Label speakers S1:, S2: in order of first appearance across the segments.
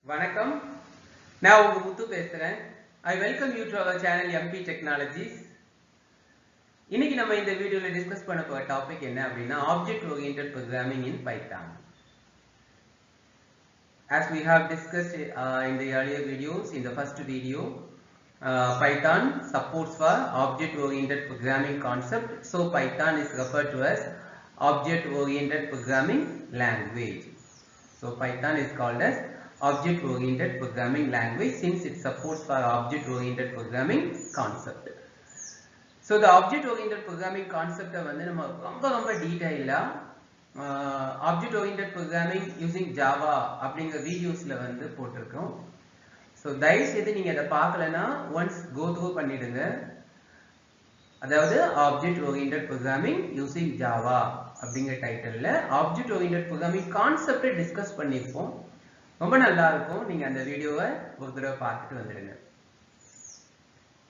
S1: வணக்கம். நான் உங்க முத்து பேசுறேன். I welcome you to our channel MP Technologies. இன்னைக்கு நம்ம இந்த வீடியோல டிஸ்கஸ் பண்ண போற டாபிக் என்ன அப்படின்னா Object Oriented Programming in Python. As we have discussed in the earlier videos, in the first video, Python supports for Object Oriented Programming concept. So Python is referred to as Object Oriented Programming language. So Python is called as Object Oriented Programming language since it supports for Object Oriented Programming concept. So the Object Oriented Programming concept வந்து நம்ம ரொம்ப டீடைலா Object Oriented Programming using Java அப்படிங்கிற வீடியோஸ்ல வந்து போட்டிருக்கோம். So தயவு செய்து நீங்க அதை பார்க்கலனா once go through பண்ணிடுங்க. அதாவது Object Oriented Programming using Java அப்படிங்கிற டைட்டில்ல Object Oriented Programming கான்செப்டை டிஸ்கஸ் பண்ணிருப்போம். ரொம்ப நல்லா இருக்கும். நீங்க அந்த வீடியோவை ஒரு தடவை பார்த்துட்டு வந்துடுங்க.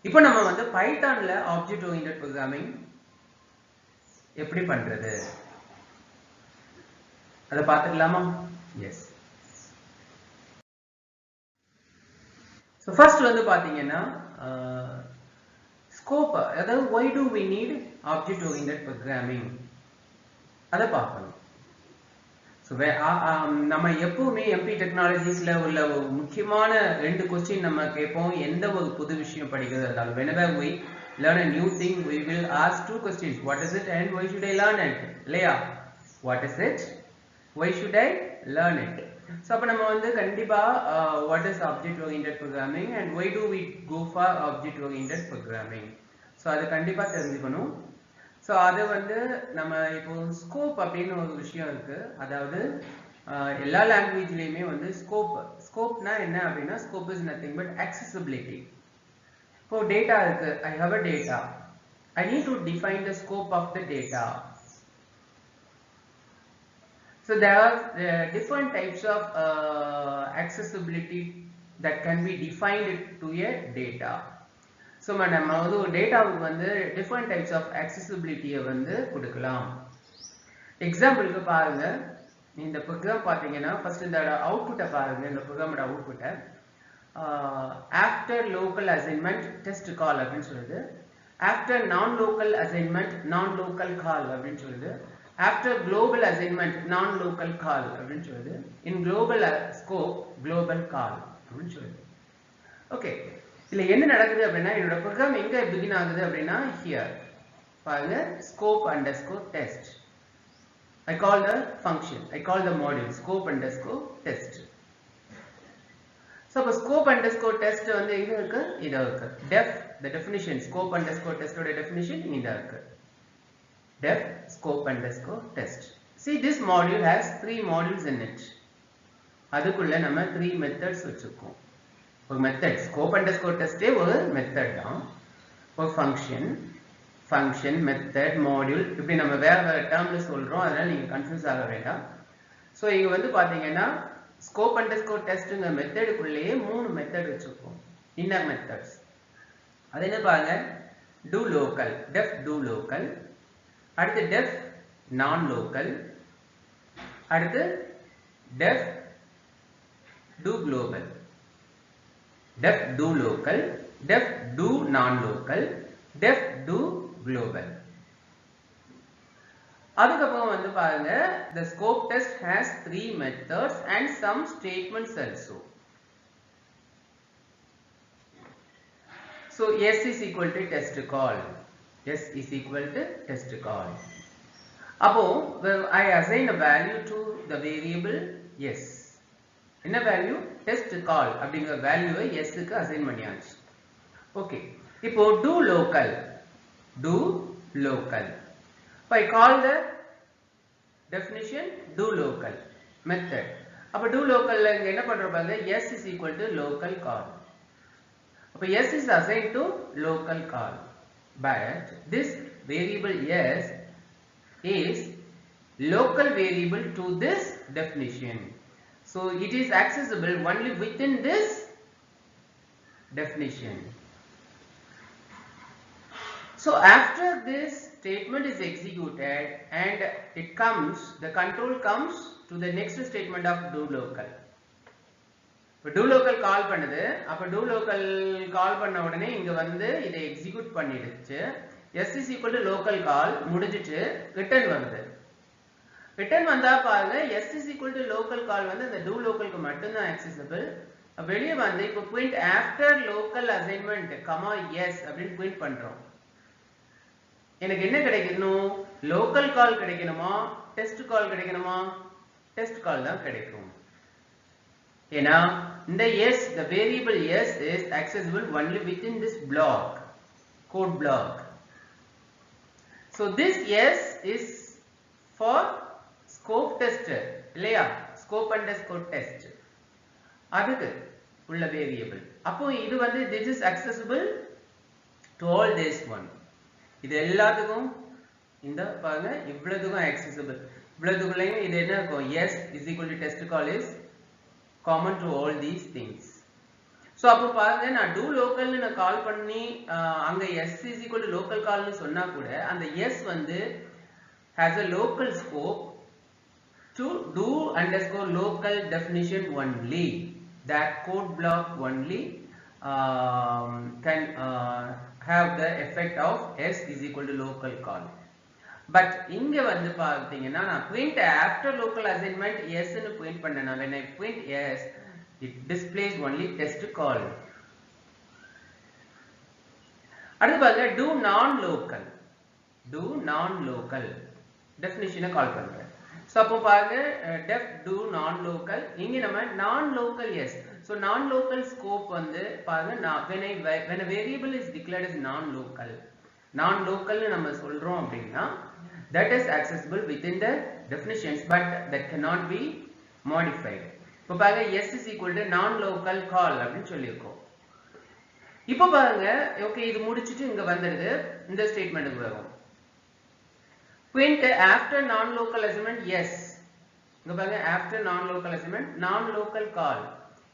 S1: இப்போ நம்ம வந்து பைத்தான்ல ஆப்ஜெக்ட் ஓரியண்டட் ப்ரோக்ராமிங் எப்படி பண்றது அதை பார்த்துக்கலாமா? எஸ். ஸோ ஃபர்ஸ்ட் வந்து பாத்தீங்கன்னா ஸ்கோப், அதாவது why do we need object oriented programming அதை பார்க்கணும். நம்ம எப்பவுமே MP டெக்னாலஜிஸ்ல உள்ள ஒரு முக்கியமான ரெண்டு கொஸ்டின் நம்ம கேட்போம். எந்த ஒரு புது விஷயம் படிக்கிறது இருந்தாலும் whenever we learn a new thing we will ask two questions: what is it and why should I learn it? இல்லையா? what is it, why should I learn it? so அப்ப நம்ம வந்து கண்டிப்பா what is object oriented programming and why do we go for object oriented programming, so அது கண்டிப்பா தெரிஞ்சுக்கணும். So அது வந்து நம்ம இப்போ ஸ்கோப் அப்படின்னு ஒரு விஷயம் இருக்கு. அதாவது எல்லா லாங்குவேஜ்லையுமே வந்து ஸ்கோப்னா என்ன அப்படின்னா scope is nothing but accessibility. இப்போ டேட்டா இருக்கு, I have a data, I need to define the scope of the data. So there are different types of accessibility that can be defined to a data. ஸோ நம்ம வந்து ஒரு டேட்டாவுக்கு வந்து different types of accessibility-யை வந்து கொடுக்கலாம். எக்ஸாம்பிளுக்கு பாருங்க, இந்த ப்ரோக்ராம் பார்த்தீங்கன்னா ஃபர்ஸ்ட் இந்த அவுட்புட்டை பாருங்க. இந்த ப்ரோக்ராமோட அவுட்புட்டை ஆஃப்டர் லோக்கல் அசைன்மெண்ட் டெஸ்ட் கால் அப்படின்னு சொல்லுது, ஆஃப்டர் நான் லோக்கல் அசைன்மெண்ட் நான் லோக்கல் கால் அப்படின்னு சொல்லுது, ஆஃப்டர் குளோபல் அசைன்மெண்ட் நான் லோக்கல் கால் அப்படின்னு சொல்லுது, இன் குளோபல் ஸ்கோப் குளோபல் கால் அப்படின்னு சொல்லுது. ஓகே, இதுல என்ன நடக்குது அப்படின்னா என்னோட ப்ரோக்ராம் எங்க பிகின் ஆகுது அப்படின்னா ஹியர் பாருங்க, scope underscore test. I call the function, I call the module scope underscore test. So scope underscore test வந்து எங்க இருக்கு? இது இருக்கு. def, the definition scope underscore test ஓட definition இங்க இருக்கு. def scope underscore test. See, this module has 3 modules in it. அதுக்குள்ள நம்ம 3 methods வச்சிருக்கோம். ஒரு மெத்தட் ஸ்கோப் அண்டர்ஸ்கோர் டெஸ்டே ஒரு மெத்தட் தான். ஒரு ஃபங்க்ஷன் மெத்தட் மாடியூல் இப்படி நம்ம வேற வேற டேர்ம்ல சொல்றோம், அதனால நீங்க கன்ஃபியூஸ் ஆக வேண்டாம். ஸோ இங்க வந்து பாத்தீங்கன்னா ஸ்கோப் அண்டர்ஸ்கோர் டெஸ்ட்ங்கிற மெத்தடுக்குள்ளேயே 3 மெத்தட் வச்சிருக்கோம், இன்னர் மெத்தட்ஸ். அது என்ன பாருங்க, do local, def do local, அடுத்து def non local, அடுத்து def do global. def do local, def do non-local, def do global. அதுக்கப்புறம் வந்து பாருங்க, the scope test has 3 methods and some statements also. So s is equal to test call, s is equal to test call. அப்போ I assign a value to the variable s. என்ன value? Test கால் அப்படிங்கிற வேல்யூவை s க்கு assign பண்ணியாச்சு. Okay, இப்போ do local, if I call the definition do local method, அப்ப do localல இங்க என்ன பண்றோம் பாருங்க, s is equal to local call. அப்ப s is assigned to local call, but this variable s is local variable to this definition. So it is accessible only within this definition. So after this statement is executed and the control comes to the next statement of do local. do local கால் பண்ணுது. அப்ப do local கால் பண்ண உடனே இங்க வந்து இதை execute பண்ணிடுச்சு. s is equal to local call முடிஞ்சிட்டு return வருது. ரிட்டர்ன் வந்தா பாருங்க s is equal to local call வந்து அந்த do localக்கு மட்டும் தான் accessible. வெளிய வந்து இப்போ print after local assignment, yes அப்படினு print பண்றோம். எனக்கு என்ன கிடைக்கணும்? local call கிடைக்கணுமா? test call கிடைக்கணுமா? test call தான் கிடைக்கும். ஏனா இந்த s, the variable s is accessible only within this block, code block. So this s is for scope test இல்லையா? scope underscore test அதுக்கு உள்ள வேரியபிள். அப்போ இது வந்து this is accessible to all this one. இது எல்லாத்துக்கும் இந்த பாருங்க இவ்வளவுக்கும் accessible. இவ்வளவுக்குள்ளேயும் இது என்ன இருக்கும்? yes is equal to test call is common to all these things. So அப்போ பாருங்க நான் do local னு நான் கால் பண்ணி அங்க s is equal to local call னு சொன்னா கூட அந்த s வந்து has a local scope to do underscore local definition only. That code block only can have the effect of s is equal to local call. But இங்க வந்து பாத்தீங்கன்னா நான் print after local assignment s னு print பண்ணேனா when I print s it displays only test call. அடுத்து பாருங்க do non local definition கால் பண்றேன். So அப்போ பாருங்க def do non local இங்க நம்ம non local yes. So non local scope வந்து பாருங்க when a variable is declared as non local னு நம்ம சொல்றோம் அப்படினா that is accessible within the definitions but that cannot be modified. இப்போ பாருங்க s is equal to non local call அப்படினு சொல்லிருக்கோம். இப்போ பாருங்க ஓகே இது முடிச்சிட்டு இங்க வந்துருது இந்த ஸ்டேட்மென்ட்க்கு வரும். print after non local assignment yes. இங்க பாருங்க after non local assignment non local call.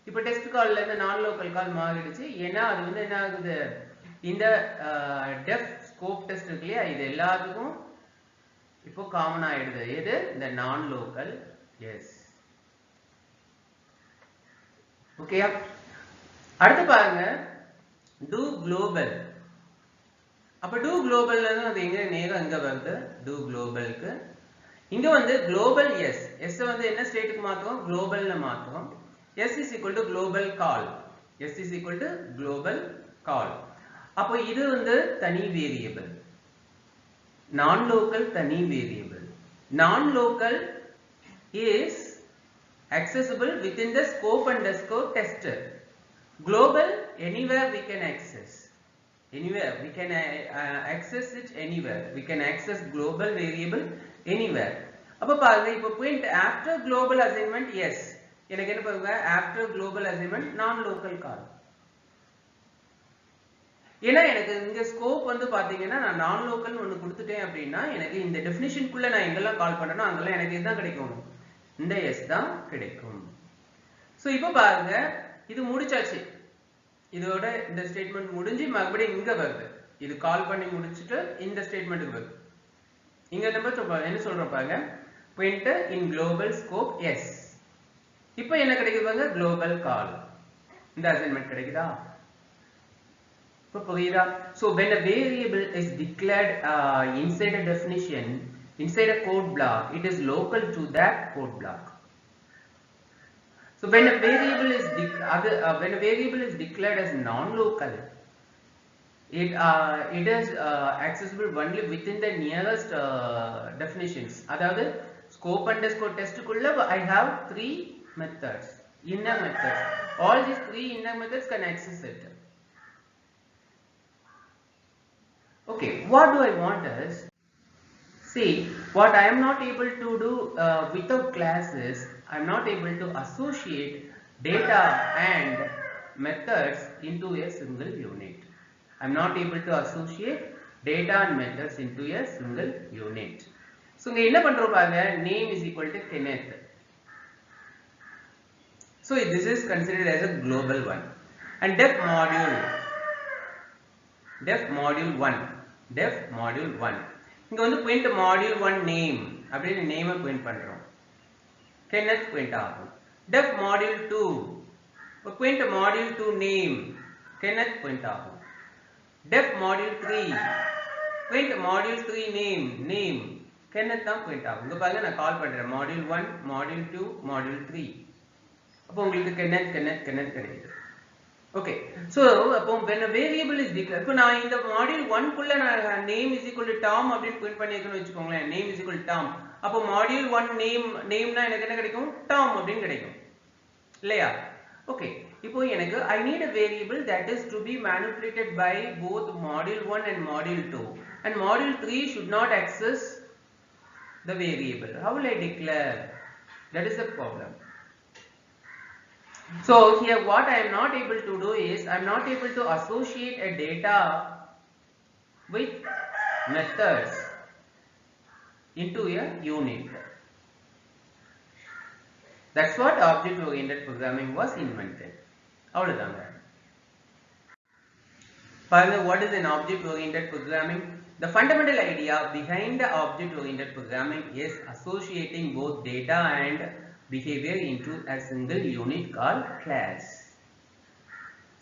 S1: இப்போ டெஸ்ட் கால்ல இருந்து non local call மாறிடுச்சு. ஏனா அது வந்து என்ன ஆகுது? இந்த def scope test இருக்குலையா இது எல்லாத்துக்கும் இப்போ காமன் ஆயிடுது. எது? இந்த non local yes. ஓகேயா? அடுத்து பாருங்க do global. அப்ப do global ல அது எங்க நேரா அங்க வருது do global க்கு. இங்க வந்து global yes. s வந்து என்ன ஸ்டேட்டுக்கு மாத்துவோம்? global ல மாத்துவோம். s is equal to global call. s is equal to global call. அப்போ இது வந்து தனி வேரியபிள். non local தனி variable. non local is accessible within the scope underscore tester. Global anywhere we can access. Anywhere we can access it anywhere. We can access global variable anywhere. அப்ப பாருங்க இப்போ print after global assignment yes. எனக்கு என்ன பாருங்க after global assignment non local call. ஏனா எனக்கு இங்க scope வந்து பாத்தீங்கன்னா நான் நான் லோக்கல் ஒன்னு கொடுத்துட்டேன் அப்படினா எனக்கு இந்த டெஃபினிஷன்க்குள்ள நான் எங்கெல்லாம் கால் பண்ணனோ அங்கெல்லாம் எனக்கு இதுதான் கிடைக்கும். இந்த s தான் கிடைக்கும். சோ இப்போ பாருங்க இது முடிச்சாச்சு. இதோட இந்த ஸ்டேட்மென்ட் முடிஞ்சி மறுபடியும் இங்க வருது. இது கால் பண்ணி முடிச்சிட்டு இந்த ஸ்டேட்மென்ட்க்கு வருது. இங்க நம்ம என்ன சொல்றோம் பாருங்க print in global scope yes. இப்போ என்ன கிடைக்குது பாருங்க global call. இந்த அசைன்மென்ட் கிடைக்குதா? இப்போ புரியுதா? So when a variable is declared inside a definition, inside a code block, it is local to that code block. So when a variable is declared as non-local, it is accessible only within the nearest definitions. அதாவது scope underscore test குள்ள I have 3 methods, inner methods. All these 3 inner methods can access it. Okay, what do I want is, see, what I am not able to do without classes, I am not able to associate data and methods into a single unit. I am not able to associate data and methods into a single unit. So, இங்க என்ன பண்றோம் பாருங்க, name is equal to Kenneth. So, this is considered as a global one. And def module 1. இங்க வந்து print module 1 name அப்படின்னு name print பண்றோம். Kenneth print ஆகும். def module 2 print module 2 name Kenneth print ஆகும். def module 3 print module 3 name Kenneth தான் print ஆகும். இங்க பாருங்க நான் கால் பண்றேன் module 1 module 2 module 3. அப்போ உங்களுக்கு Kenneth கிடைக்குது. Okay, so when a variable is declared, இப்போ நான் இந்த module 1 குள்ள நான் name is equal to Tom அப்படி print பண்ணிருக்கேன்னு வெச்சுக்கோங்களேன். name is equal to Tom. அப்போ module 1 nameனா எனக்கு என்ன கிடைக்கும்? Tom அப்படினு கிடைக்கும். இல்லையா? Okay, இப்போ எனக்கு I need a variable that is to be manipulated by both module 1 and module 2, and module 3 should not access the variable. How will I declare? That is the problem. So here what I am not able to do is I am not able to associate a data with methods into a unit. That's what object oriented programming was invented. அவ்வளவுதாங்க. பாருங்க, what is an object oriented programming? The fundamental idea behind the object oriented programming is associating both data and behavior into a single unit called class.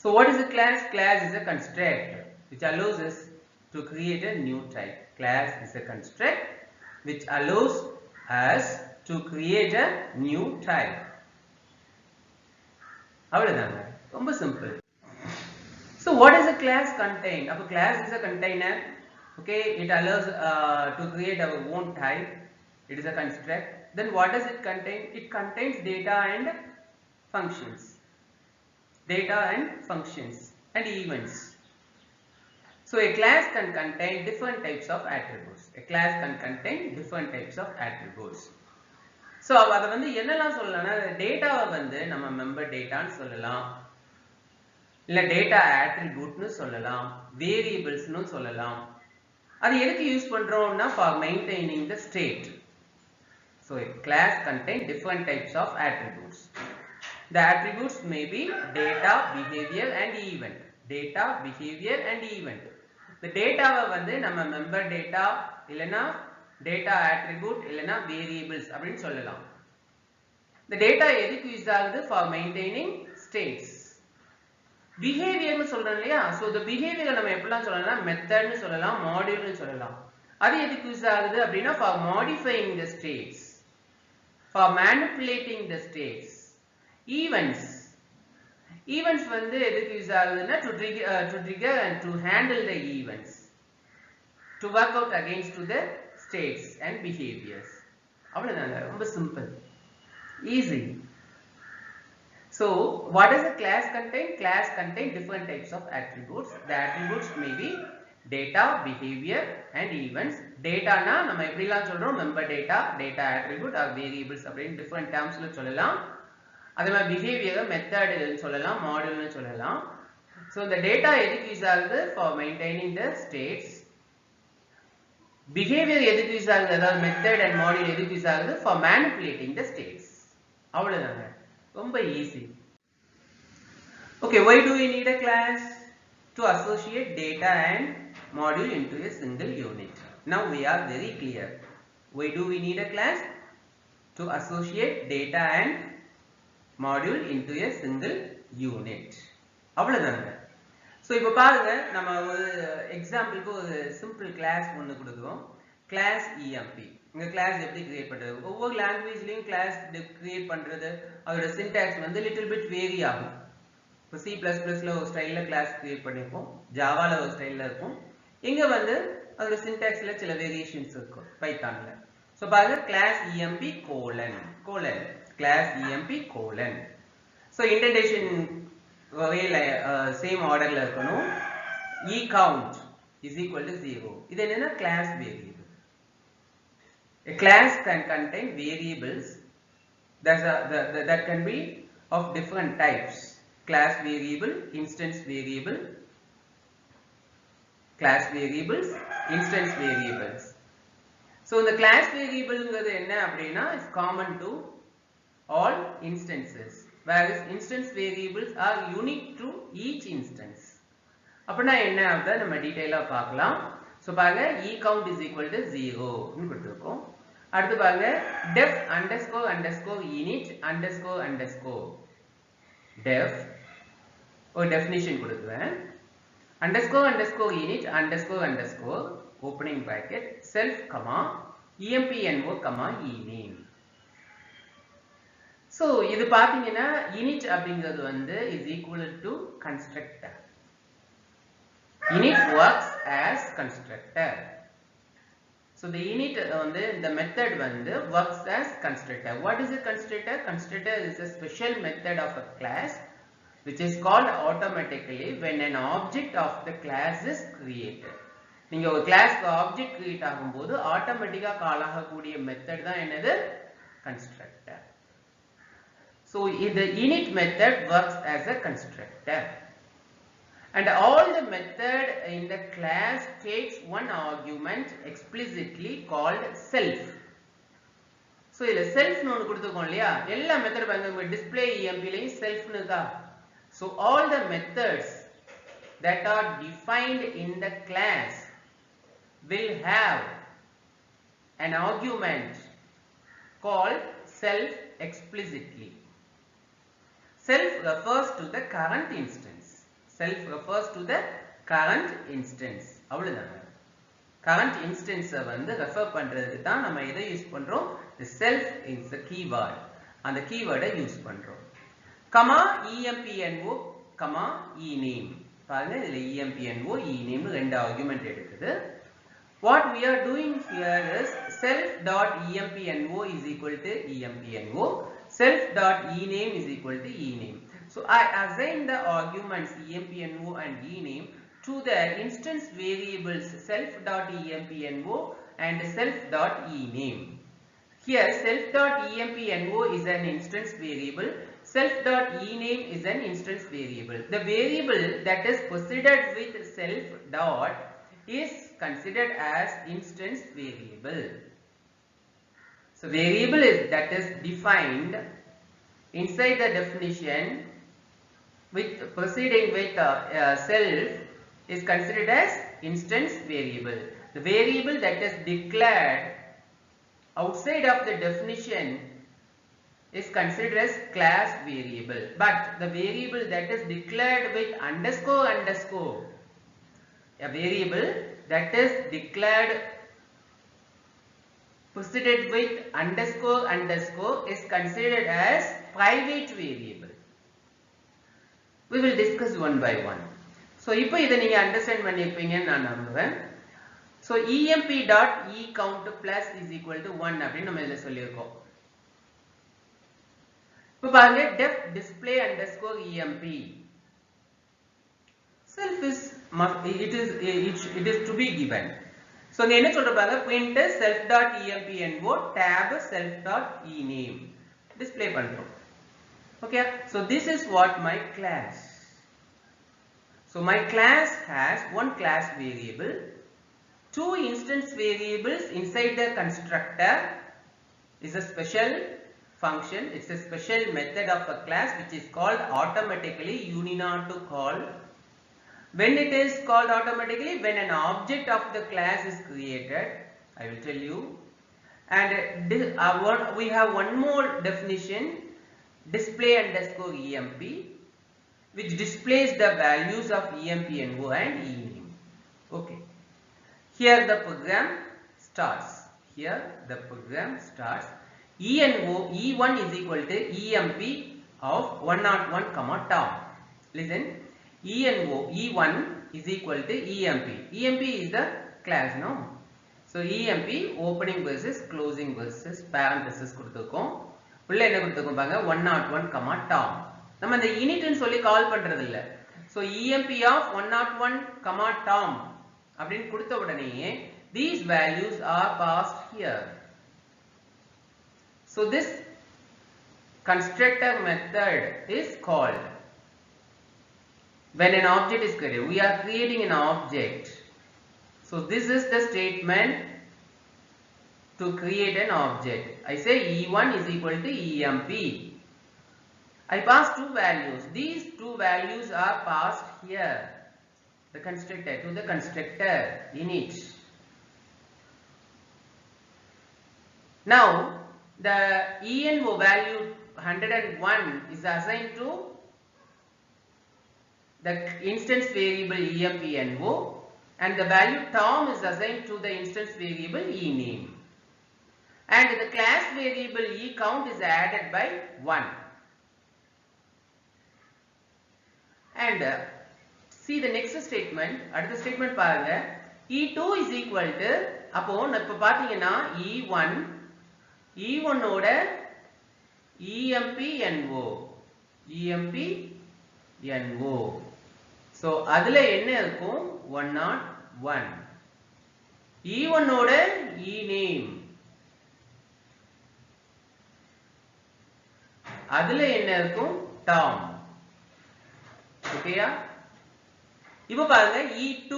S1: So what is a class? Class is a construct which allows us to create a new type. Class is a construct which allows us to create a new type. அவ்வளவுதாங்க, ரொம்ப simple. So what is a class contain? A class is a container. Okay, it allows to create our own type. It is a construct. Then what does it contain? It contains data and functions. Data and functions and events. So a class can contain different types of attributes. A class can contain different types of attributes. So அத வந்து என்னலாம் சொல்லலாம்னா, டேட்டாவை வந்து நம்ம member டேட்டான்னு சொல்லலாம், இல்ல data ஆட்ரிபியூட்னு சொல்லலாம், வேரியபிள்ஸ்னு சொல்லலாம். அது எதுக்கு யூஸ் பண்றோம்னா for maintaining the state. So a class contains different types of attributes. The attributes may be data, behavior and event. Data, behavior and event. The dataவை வந்து நம்ம member data இல்லனா data attribute இல்லனா variables அப்படினு சொல்லலாம். The data எதுக்கு use ஆகுது? For maintaining states. Behavior னு சொல்றோம் இல்லையா? So the behavior நம்ம எப்படிலாம் சொல்லலாம்? Method னு சொல்லலாம், module னு சொல்லலாம். அது எதுக்கு யூஸ் ஆகுது அப்படினா for modifying the states, for manipulating the states. Events வந்து எதுக்கு யூஸ் ஆகுதுன்னா to trigger and to handle the events, to work out against to the states and behaviors. அவ்வளவுதாங்க, ரொம்ப simple, easy. So what does a class contain? Class contain different types of attributes. The attributes may be data, behavior and events. Data na நம்ம எப்படிலாம் சொல்றோம்? member data, data attribute or variables அப்படினு different termsல சொல்லலாம். அதே மாதிரி behavior method னு சொல்லலாம், module னு சொல்லலாம். So the data எதுக்கு யூஸ் ஆகுது? For maintaining the states. Behavior எதுக்கு யூஸ் ஆகுது? அதாவது method and module எதுக்கு யூஸ் ஆகுது? For manipulating the states. அவ்வளவுதாங்க, ரொம்ப easy. Okay, why do we need a class? To associate data and module into a single unit. Now we are very clear. Why do we need a class? To associate data and module into a single unit. அவ்வளவுதாங்க. So இப்போ பாருங்க, நம்ம ஒரு எக்ஸாம்பிளுக்கு ஒரு simple class ஒன்று கொடுக்குறோம், class EMP. இந்த கிளாஸ் எப்படி கிரியேட் பண்றது? ஒவ்வொரு லாங்குவேஜ்லயும் கிளாஸ் கிரியேட் பண்றது அதோட சின்டாக்ஸ் வந்து லிட்டில் பிட் வேரி ஆகும். இப்போ C++ல ஒரு ஸ்டைல்ல கிளாஸ் கிரியேட் பண்ணிருப்போம், ஜாவால ஒரு ஸ்டைல்ல இருக்கும், இங்க வந்து அதோட சின்டாக்ஸ்ல சில வேரியேஷன்ஸ் இருக்கும் பைத்தான்ல. சோ பாருங்க, class EMP colon class EMP colon. So indentation same ஆர்டர்ல இருக்கணும். count is equal to 0. இது என்னன்னா class variable. A class can contain variables that can be of different types. Class variable, instance variable, class variables, instance variables. So the class variable ங்கிறது என்ன அப்படினா is common to all instances, whereas instance variables are unique to each instance. அப்படினா என்ன அப்படி நம்ம டீடைலா பார்க்கலாம். So பாருங்க, count is equal to 0 ன்னு கொடுத்திருக்கோம். அடுத்து பாருங்க, def __init __ def ஒரு definition கொடுக்குவேன் underscore underscore init underscore underscore opening bracket self comma empno comma ename. So இது பாத்தீங்கன்னா init அப்படிங்கிறது வந்து is equal to constructor. Init works as constructor. So the init வந்து the method வந்து works as constructor. What is a constructor? Constructor is a special method of a class which is called automatically when an object of the class is created. நீங்க ஒரு கிளாஸ்க்கு object create ஆகும்போது ஆட்டோமேட்டிக்கா கால் ஆகக்கூடிய method தான் என்னது constructor. So the init method works as a constructor. And all the method in the class takes one argument explicitly called self. So இதுல self னு ஒன்னு கொடுத்திருக்கோம் இல்லையா எல்லா மெத்தட் பாருங்க display emp லயும் self னு இருக்கா. So all the methods that are defined in the class will have an argument called self explicitly. Self refers to the current instance. Self refers to the current instance. அவ்வளவுதான். Current instance வந்து refer பண்றதுக்கு தான் நம்ம எதை use பண்றோம்? The self is the keyword. அந்த keyword-ஐ use பண்றோம். comma empno comma ename. பாருங்க இதுல empno ename னு ரெண்டு ஆர்குமென்ட் எடுக்குது. What we are doing here is self.empno is equal to empno, self.ename is equal to ename. So I assign the arguments empno and ename to the instance variables self.empno and self.ename. Here self.empno is an instance variable, self.ename is an instance variable. The variable that is preceded with self dot is considered as instance variable. So variable is that is defined inside the definition with proceeding with self is considered as instance variable. The variable that is declared outside of the definition is considered as class variable, but the variable that is declared with underscore underscore, a variable that is declared preceded with underscore underscore is considered as private variable. We will discuss one by one. So இப்போ இதை நீங்க understand பண்ணிருப்பீங்கன்னு நான் நம்புறேன். So emp.ecount plus is equal to 1 அப்படின்னு நம்ம இதில் சொல்லியிருக்கோம். இப்போ பாருங்க def display underscore emp. Self is it is to be given. So நீ என்ன சொல்ற பாருங்க print self.empno tab self.ename display பண்றோம். Okay, so this is what my class. So my class has one class variable, two instance variables inside the constructor is a special function. It's a special method of a class which is called automatically. You need not to call. When it is called automatically, when an object of the class is created, I will tell you. And this, we have one more definition, display underscore emp, which displays the values of empno and ename. Okay. Here the program starts. Here the program starts. E1 is equal to emp of 101 comma tom. Listen. E1 is equal to emp. Emp is the class, no? So emp opening versus closing versus parenthesis கொடுத்திருக்கோம். உள்ள என்ன கொடுத்திருக்கோம் பாருங்க 101 comma tom. நம்ம இந்த init ன்னு சொல்லி கால் பண்றது இல்ல. So emp of 101 comma tom அப்படினு கொடுத்த உடனே these values are passed here. So this constructor method is called when an object is created. We are creating an object. So this is the statement to create an object. I say E1 is equal to EMP. I pass two values. These two values are passed here. The constructor to the constructor init. Now the envo value 101 is assigned to the instance variable empno, and the value Tom is assigned to the instance variable ename, and the class variable ecount is added by 1. And see the next statement. அடுத்த statement பாருங்க. E2 is equal to, அப்போ இப்ப பாத்தீங்கன்னா E1 ஓட empno so அதுல என்ன இருக்கும் 101. E1 ஓட ename அதுல என்ன இருக்கும் Tom. ஓகேயா? இப்போ பாருங்க E2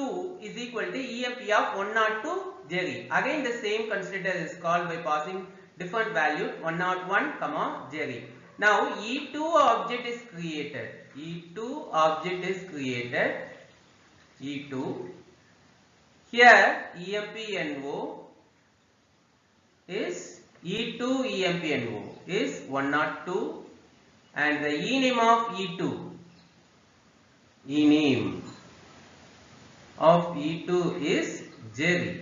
S1: is equal to emp of 102 Jerry. Again the same constructor is called by passing different value 101 comma Jerry. Now E2 object is created. E2 here empno is E2 empno is 102, and the ename of E2 is Jerry.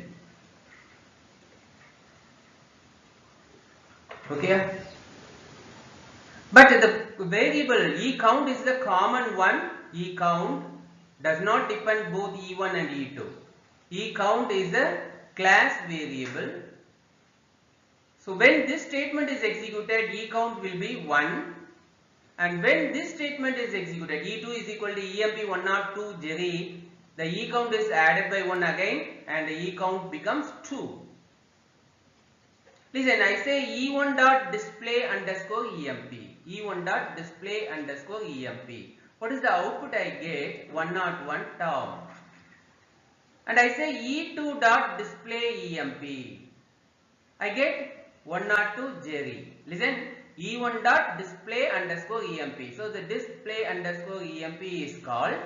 S1: Okay, but the variable ecount is the common one. Ecount does not depend both E1 and E2. Ecount is a class variable. So when this statement is executed, ecount will be 1, and when this statement is executed, E2 is equal to emp102 Jerry, the ecount is added by 1 again, and the ecount becomes 2. Listen, I say E1 dot display underscore emp. E1 dot display underscore emp. What is the output I get? 101 Tom. And I say E2 dot display emp. I get 102 Jerry. Listen, E1 dot display underscore emp. So the display underscore emp is called.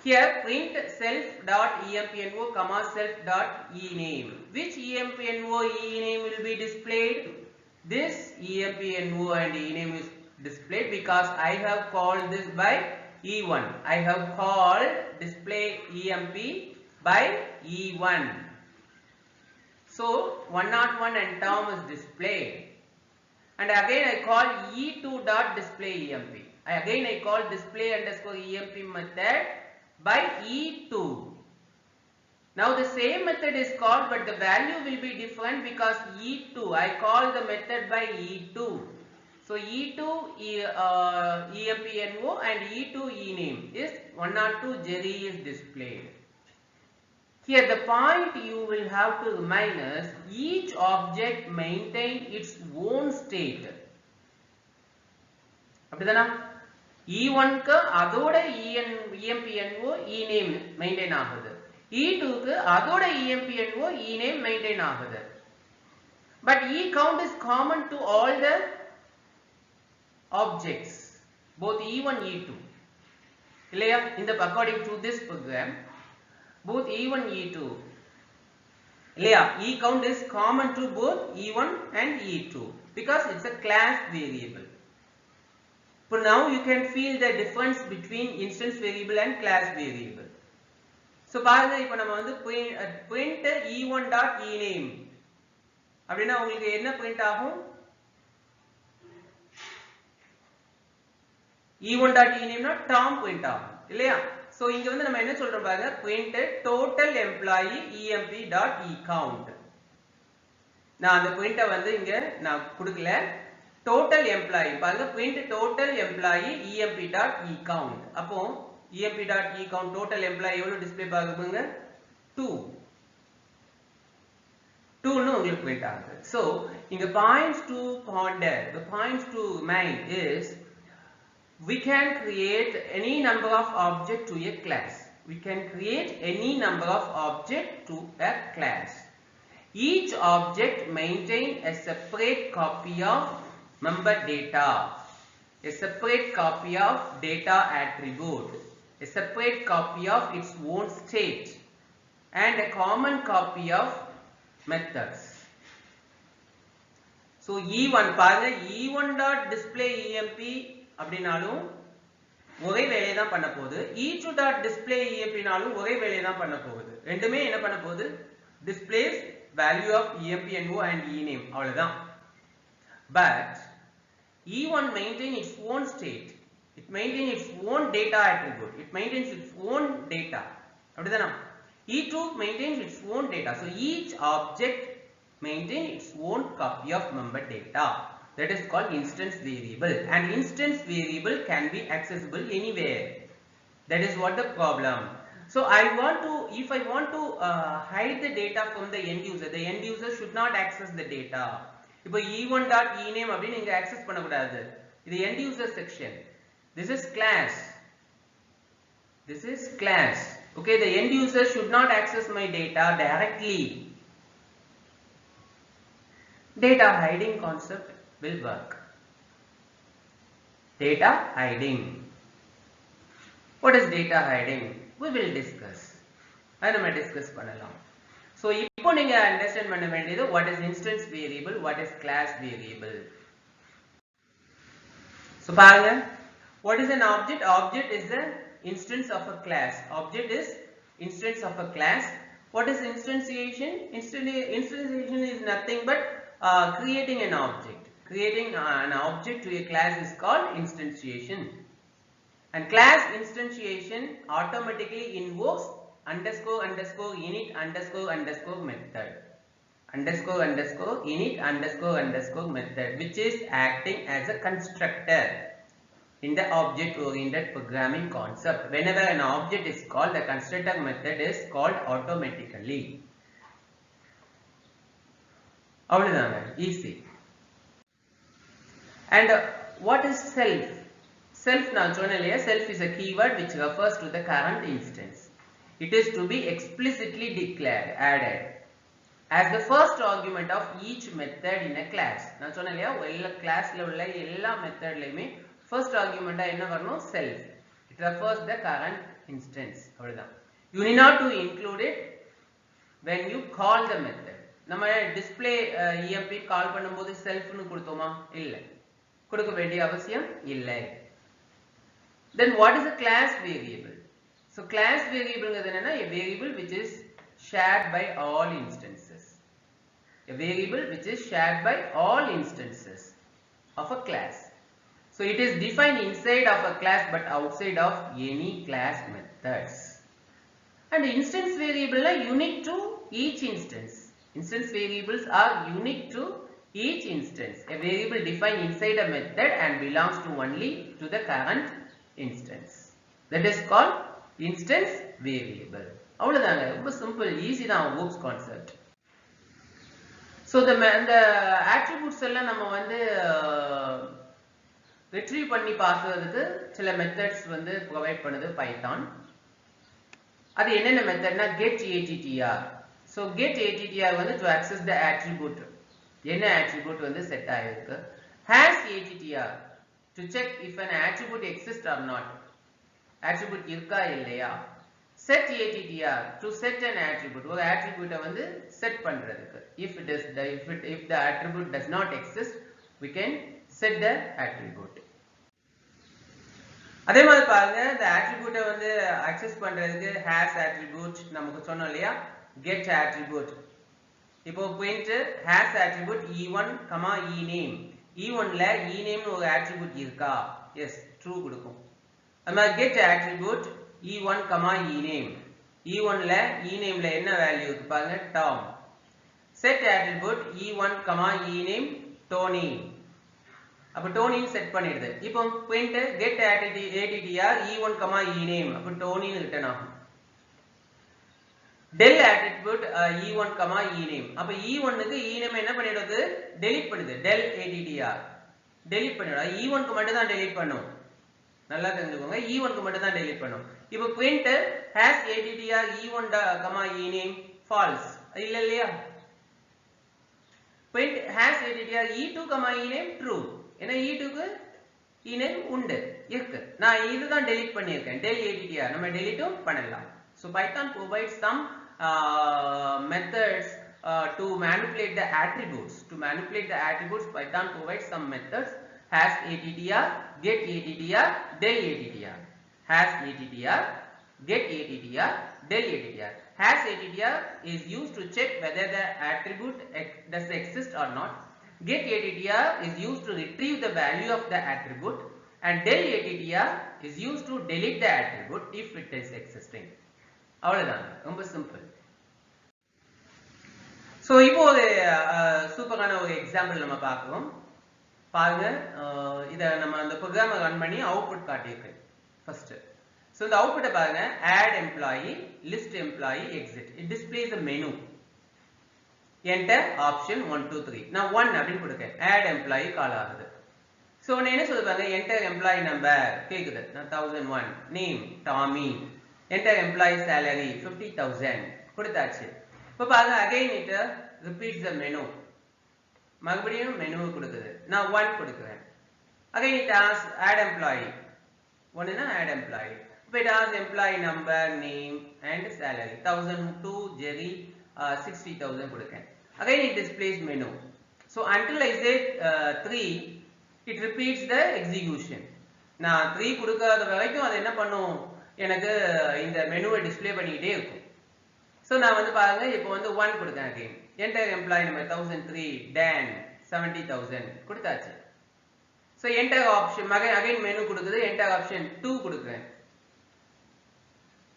S1: Here print self dot empno comma self dot ename. Which empno ename will be displayed? This empno and ename is displayed because I have called this by E1. I have called display emp by E1. So 101 and Tom is displayed. And again I call E2 dot display emp. Again I call display underscore emp method by E2. Now the same method is called, but the value will be different because E2, I call the method by E2. So E2 empno and E2 ename is 102 Jerry is displayed. Here the point you will have to remind is each object maintain its own state. அப்படிதானா? E1 க்கு அதோட empno ename maintain ஆகுது. E2 க்கு அதோட empno ename maintain ஆகுது. But ecount is common to all the objects, both E1 E2. இல்லையா? according to this program, both E1 E2, இல்லையா? Ecount is common to both E1 and E2 because it's a class variable. So now you can feel the difference between instance variable and class variable. So பாருங்க, இப்போ நம்ம வந்து print E1 dot ename அப்படினா உங்களுக்கு என்ன print ஆகும்? E1 dot ename னா Tom print ஆகும் இல்லையா? So இங்க வந்து நம்ம என்ன சொல்றோம் பாருங்க, print total employee emp dot ecount. நான் அந்த print வந்து இங்க நான் கொடுக்கல. total employee பாருங்க, print total employee emp dot ecount. அப்போ emp dot ecount total employee எவ்வளவு டிஸ்ப்ளே ஆகுதுங்க? 2 ன்னு உங்களுக்கு print ஆகுது. So இங்க points to ponder, the points to mind is we can create any number of object to a class. We can create any number of object to a class. Each object maintain a separate copy of member data, a separate copy of data attribute, a separate copy of its own state, and a common copy of methods. So E1 பாருங்க, E1 dot display emp அப்படினாலும் ஒரே வேலையை தான் பண்ண போகுது. e2.displayEMP-னாலும் ஒரே வேலையை தான் பண்ண போகுது. ரெண்டுமே என்ன பண்ண போகுது? displays value of EMP_NO and ename அவ்வளவுதான். But E1 maintains its own state. It maintains its own data attribute. It maintains its own data. அப்படிதானா? E2 maintains its own data. So each object maintains its own copy of member data. That is called instance variable. And instance variable can be accessible anywhere. That is what the problem. So if I want to hide the data from the end user should not access the data. இப்போ e1.ename அப்படி நீங்க access பண்ணக்கூடாது. இது end user section. This is class. This is class. Okay, the end user should not access my data directly. Data hiding concept will work. Data hiding. What is data hiding? We will discuss. I நம்ம discuss பண்ணலாம். So இப்போ நீங்க understand பண்ண வேண்டியது what is instance variable, what is class variable. So பாருங்க, what is an object? Object is the instance of a class. Object is instance of a class. What is instantiation? Instantiation is nothing but creating an object. Creating an object to a class is called instantiation. And class instantiation automatically invokes __init __ method. __init __ method, which is acting as a constructor in the object-oriented programming concept. Whenever an object is called, the constructor method is called automatically. அவ்வளவுதாங்க, easy. And what is self? Self நான் சொன்னேன், self is a keyword which refers to the current instance. It is to be explicitly declared, added as the first argument of each method in a class. நான் சொன்னேன் எல்லா கிளாஸ்ல உள்ள எல்லா மெத்தட்லயுமே first argument என்ன வரணும்? self. It refers the current instance. அவ்வளவுதான். You need not to include it when you call the method. நம்ம display EMP கால் பண்ணும்போது self னு கொடுத்தோமா? இல்ல, கொடுக்க வேண்டிய அவசியம் இல்லை. Then what is a class variable? So class variable என்னன்னா a variable which is shared by all instances. A variable which is shared by all instances of a class. So it is defined inside of a class but outside of any class methods. And instance variable are unique to each instance. Instance variables are unique to each instance. A variable defined inside a method and belongs to only to the current instance. That is called instance variable. அவ்வளவுதாங்க, ரொம்ப simple, easy தான் OOPS concept. So இந்த attributes எல்லாம் நம்ம வந்து retrieve பண்ணி பார்க்கிறதுக்கு சில மெத்தட்ஸ் வந்து ப்ரொவைட் பண்ணுது பைத்தான். அது என்னென்ன மெத்தட்னா get attr. So get attr வந்து to access the attribute, என்ன attribute வந்து செட் ஆயிருக்கு. has attr to check if an attribute exists or not. attribute இருக்கா இல்லையா. set attr to set an attribute, ஒரு attribute வந்து செட் பண்றதுக்கு. if the attribute does not exist, we can set the attribute. அதே மாதிரி பாருங்க, இந்த attribute வந்து access பண்றதுக்கு has attribute நமக்கு சொன்னோம் இல்லையா, get attribute. இப்போ print has attribute e1, ename. e1 ல ename ஒரு attribute இருக்கா? yes, true கொடுக்கும். நம்ம get attribute e1, ename. e1 ல ename ல என்ன வேல்யூ இருக்கு பாருங்க, Tom. set attribute e1, ename Tony. அப்ப Tony செட் பண்ணிடுது. இப்போ print get attr e1, ename. அப்ப Tony னு ரிட்டர்ன் ஆகும். del attribute e1, ename. அப்ப e1 க்கு ename என்ன பண்ணிடுது? delete பண்ணுது. del attr delete பண்ணிடுது. e1 க்கு மட்டும் தான் delete பண்ணும். நல்லா தெரிஞ்சுக்கோங்க, e1 க்கு மட்டும் தான் delete பண்ணும். இப்போ print has attr e1, ename false. இல்ல இல்லையா? print has attr e2, ename true. ஏன்னா e2 க்கு ename உண்டு இருக்கு. நான் இதுதான் delete பண்ணியிருக்கேன், del attr. நம்ம delete பண்ணலாம். So Python provides some methods to manipulate the attributes. To manipulate the attributes, Python provides some methods: has attr, get attr, del attr. has ATTR, get ATTR, del ATTR. Has ATTR is used to check whether the attribute does exist or not. Get ATTR is used to retrieve the value of the attribute, and del ATTR is used to delete the attribute if it is existing. அவ்வளவுதான், ரொம்ப simple. So இப்போ ஒரு சூப்பரான ஒரு example நம்ம பார்க்குறோம். பாருங்க, இதை நம்ம அந்த ப்ரோக்ராமை ரன் பண்ணி அவுட்புட் காட்டியிருக்கு ஃபர்ஸ்ட். ஸோ இந்த அவுட்புட்டை பாருங்க, add employee, list employee, exit. It displays a menu. Enter option 1 2 3. நான் 1 அப்படின்னு கொடுக்கேன், add employee கால் ஆகுது. ஸோ நான் என்ன சொல்லுவாங்க, enter employee number கேக்குது, நான் 1001, name Tommy, enter employee salary 50,000 கொடுத்தாச்சு. இப்போ பாருங்க, again it repeats the menu. மறுபடியும் மெனு கொடுக்குது, நான் 1 கொடுக்கிறேன். again it asks add employee, 1னா add employee. இப்போ it asks employee number, name and salary. 1002 Jerry, 60,000 கொடுக்கேன். again it displays menu. So until I say 3, it repeats the execution. நான் 3 கொடுக்காத வரைக்கும் அது என்ன பண்ணும், எனக்கு இந்த மெனுவை டிஸ்ப்ளே பண்ணிக்கிட்டே இருக்கும். ஸோ நான் வந்து பாருங்க, இப்போ வந்து 1 கொடுத்தேன். again enter employee number 1003 Dan 70,000 கொடுத்தாச்சு. So enter option again menu கொடுக்குது, enter option 2 கொடுக்குறேன்.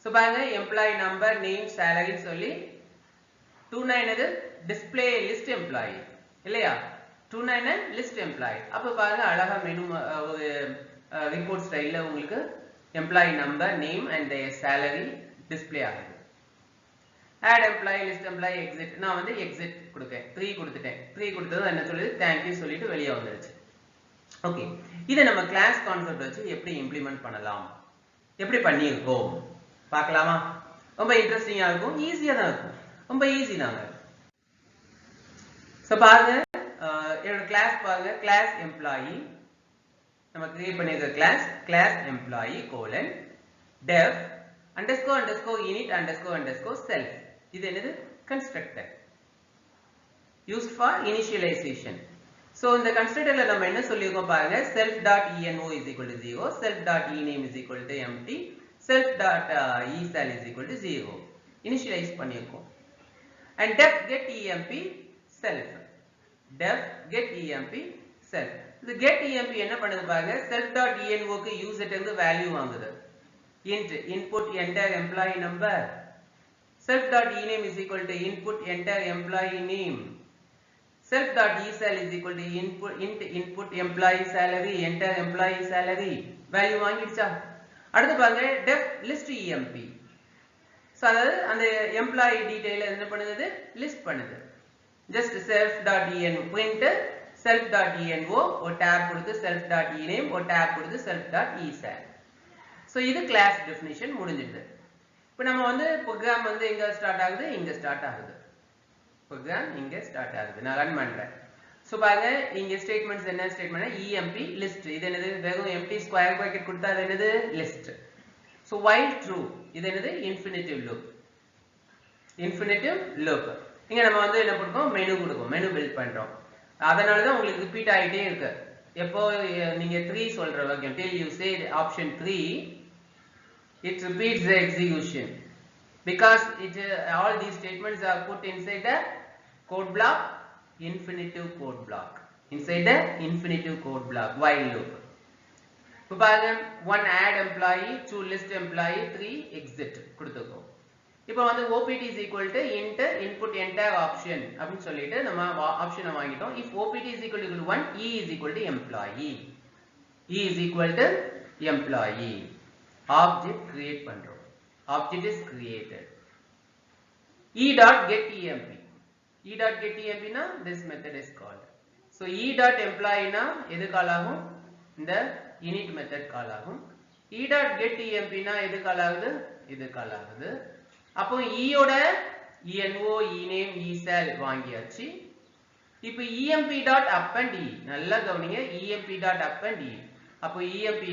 S1: ஸோ பாருங்க, employee number, name, salary சொல்லி 29 என்னது display list employee இல்லையா, 29 list employee. அப்போ பாருங்க, அழகா மெனு ஒரு ரிப்போர்ட் ஸ்டைல்ல உங்களுக்கு employee number, name and their salary display ஆகுது. add employee, list employee, exit. நான் வந்து exit கொடுக்கேன், 3 கொடுத்துட்டேன். 3 கொடுத்தது என்ன சொல்லுது, thank you சொல்லிட்டு வெளியே வந்துருச்சு. ஓகே, இதை நம்ம கிளாஸ் கான்செப்ட் வச்சு எப்படி இம்ப்ளிமெண்ட் பண்ணலாம், எப்படி பண்ணியிருக்கோம் பார்க்கலாமா? ரொம்ப இன்ட்ரெஸ்டிங்கா இருக்கும், ஈஸியா தான் இருக்கும், ரொம்ப ஈஸி தாங்க. ஸோ பாருங்க, என்னோட கிளாஸ் பாருங்க, கிளாஸ் எம்ப்ளாயி நம்ம கிரியேட் பண்ணியிருக்க class employee colon def underscore underscore init underscore underscore self. இது என்னது, constructor used for initialization. So இந்த கன்ஸ்ட்ரக்டர்ல நம்ம என்ன சொல்லியிருக்கோம் பாருங்க, self.eno is equal to 0, self.ename is equal to empty, self.esal is equal to 0 initialize பண்ணியிருக்கோம். and def get emp self, def get emp self. இது get emp என்ன பண்ணுது பாருங்க, self.eno க்கு யூசர்ட்ட இருந்து வேல்யூ வாங்குது. int input enter employee number, self.ename is equal to input enter employee name, self.esal is equal to input employee salary, enter employee salary. Value வாங்கிடுச்சா? அடுத்து பாருங்க, def list emp. சோ அதாவது அந்த எம்ப்ளாயி டீடைல் என்ன பண்ணுது, list பண்ணுது. just self.en print self.eno ஒரு tab கொடுத்து self.ename ஒரு tab கொடுத்து self.esal. சோ இது கிளாஸ் டெஃபினிஷன் முடிஞ்சிடுது. இப்போ நம்ம வந்து ப்ரோக்ராம் வந்து எங்க ஸ்டார்ட் ஆகுது, இங்க ஸ்டார்ட் ஆகுது. ப்ரோக்ராம் இங்க ஸ்டார்ட் ஆகுது, நான் ரன் பண்றேன். சோ பாருங்க, இங்க ஸ்டேட்மெண்ட்ஸ் என்ன ஸ்டேட்மென்ட், emp list. இது என்னது, வெறும் empty ஸ்கொயர் பிராக்கெட் கொடுத்தா அது என்னது, லிஸ்ட். சோ while true, இது என்னது, இன்ஃபினிட்டிவ் லூப். இங்க நம்ம வந்து என்ன கொடுப்போம், மெனு கொடுப்போம், மெனு பில்ட் பண்றோம். அதனால தான் உங்களுக்கு ரிப்பீட் ஆயிட்டே இருக்கு. எப்போ நீங்க 3 சொல்ற வரைக்கும், till you say option 3, it repeats the execution because all these statements are put inside the code block, infinitive code block, inside the infinitive code block while loop. இப்போ பாருங்க, 1 add employee, 2 list employee, 3 exit கொடுத்துக்கோ. இப்போ வந்து opt is equal to int input enter option அப்படின்னு சொல்லிட்டு நம்ம ஆப்ஷனை வாங்கிட்டோம். if opt is equal to 1, e is equal to employee, e is equal to employee. object create பண்றோம், object is created. e.getEmp, e.getEmp னா this method is called. so e.employee னா எது கால் ஆகும், இந்த init method கால் ஆகும். e.getEmp னா எது கால் ஆகுது, இது கால் ஆகுது. அப்போ e ஓட eno ename esal வாங்கியாச்சு. இப்போ emp.append e, நல்லா கவனிங்க, emp.append e. அப்போ emp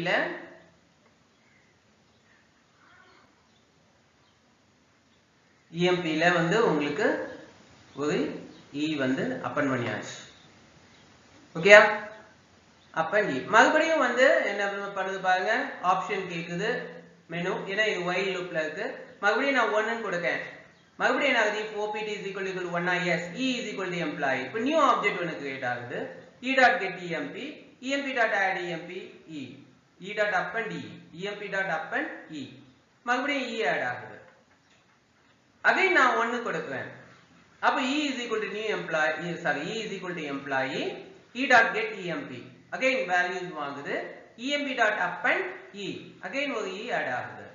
S1: ல வந்து உங்களுக்கு ஒரு e வந்து append பண்ணியாச்சு. ஓகேயா, append e. மறுபடியும் வந்து என்ன பண்ணுது பாருங்க, ஆப்ஷன் கேக்குது, மெனு ஏன்னா இது while loopல இருக்கு மறுபடியும் நான் 1 ன்னு கொடுக்கேன் மறுபடியும் என்ன ஆகுது if opt is equal to 1 yes e is equal to employee இப்போ நியூ ஆப்ஜெக்ட் ஒன்னு கிரியேட் ஆகுது e dot get emp emp dot add emp e e dot append e emp dot append e மறுபடியும் e add ஆகுது again நான் 1 கொடுக்கிறேன் அப்ப e is equal to new employee e is equal to employee e dot get emp again values வாங்குது emp dot append e again ஒரு e add ஆகுது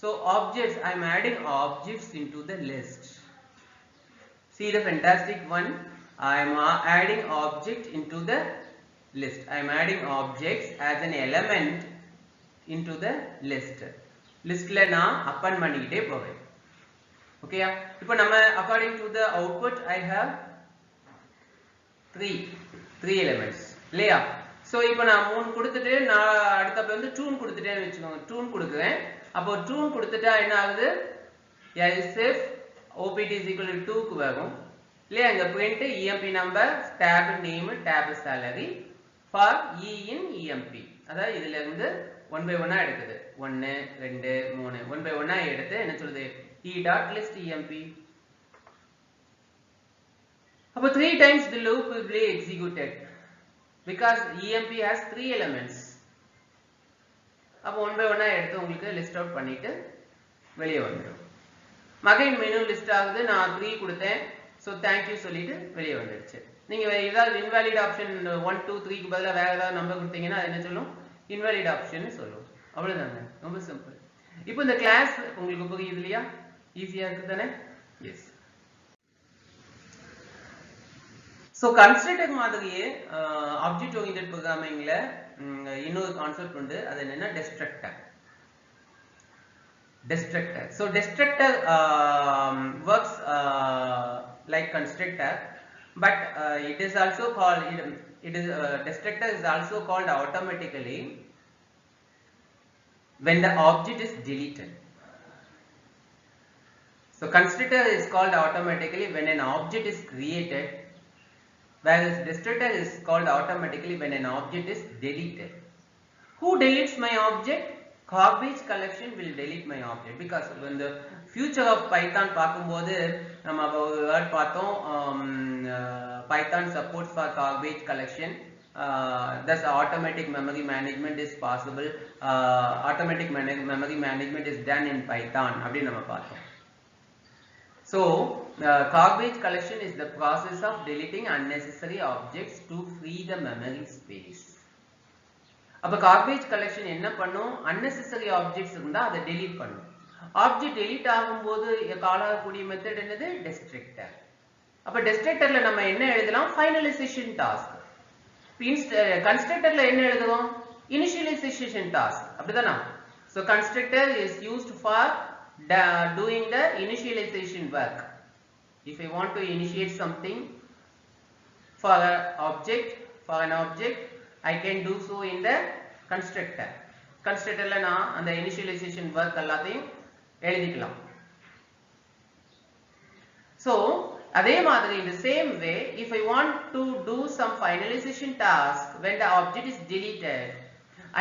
S1: so objects I am adding objects into the list see the fantastic one I am adding object into the list I am adding objects as an element into the listல நான் append பண்ணிக்கிட்டே போவேன் okay இப்போ நம்ம according to the output I have three elements இல்லையா so இப்போ நான் 3 கொடுத்துட்டு நான் அடுத்தப்ப வந்து 2 கொடுத்துட்டேன்னு வெச்சுக்கோங்க 2 கொடுக்கிறேன் அப்போ 2 கொடுத்துட்டா என்ன ஆகுது else if opt is equal to 2 க்கு வரும் இல்லையா இங்க print emp number tab name tab salary for e in emp அதாவது இதுல இருந்து 1 by 1 எடுக்குது 1 2 3 1 by 1 எடுத்து என்ன சொல்லுது e dot list emp அப்ப 3 times the loop will be executed because emp has 3 elements அப்ப 1 by 1 எடுத்து உங்களுக்கு லிஸ்ட் அவுட் பண்ணிட்டு வெளிய வந்துரும் again மெனு லிஸ்ட் ஆகுது நான் 3 கொடுத்தேன் so thank you சொல்லிட்டு வெளிய வந்துருச்சு நீங்க ஏதாவது invalid option 1 2 3 க்கு பதிலா வேற ஏதாவது நம்பர் கொடுத்தீங்கன்னா அது என்ன சொல்லும் invalid option னு சொல்லும் அவ்வளவுதாங்க ரொம்ப சிம்பிள் இப்போ இந்த கிளாஸ் உங்களுக்கு புரியுது இல்லையா ஈஸியா இருக்கு தானே எஸ் சோ கன்ஸ்ட்ரக்டர் மாதிரியே ஆப்ஜெக்ட் ஓரியண்டட் ப்ரோகிராமிங்ல இன்னொரு கான்செப்ட் உண்டு அது என்னன்னா destructor so destructor works like constructor but it is also called destructor is also called automatically when the object is deleted so constructor is called automatically when an object is created whereas destructor is called automatically when an object is deleted who deletes my object garbage collection will delete my object because when the future of python பாக்கும்போது நம்ம ஒரு word பார்த்தோம் python supports for garbage collection thus automatic memory management is possible automatic memory management is done in python அப்படி நம்ம பார்த்தோம் so garbage collection is the process of deleting unnecessary objects to free the memory space அப்ப garbage collection என்ன பண்ணும் unnecessary objects இருந்தா அதை delete பண்ணும் object delete ஆகும்போது காலாகக்கூடிய மெத்தட் என்னது destructor அப்ப destructorல நம்ம என்ன எழுதலாம் finalization task constructorல என்ன எழுதுறோம் initialization task அப்படிதானா so constructor is used for doing the initialization work if I want to initiate something for an object I can do so in the constructorல நான் அந்த initialization work எல்லாத்தையும் எழுதிக்கலாம் so அதே மாதிரி in the same way if I want to do some finalization task when the object is deleted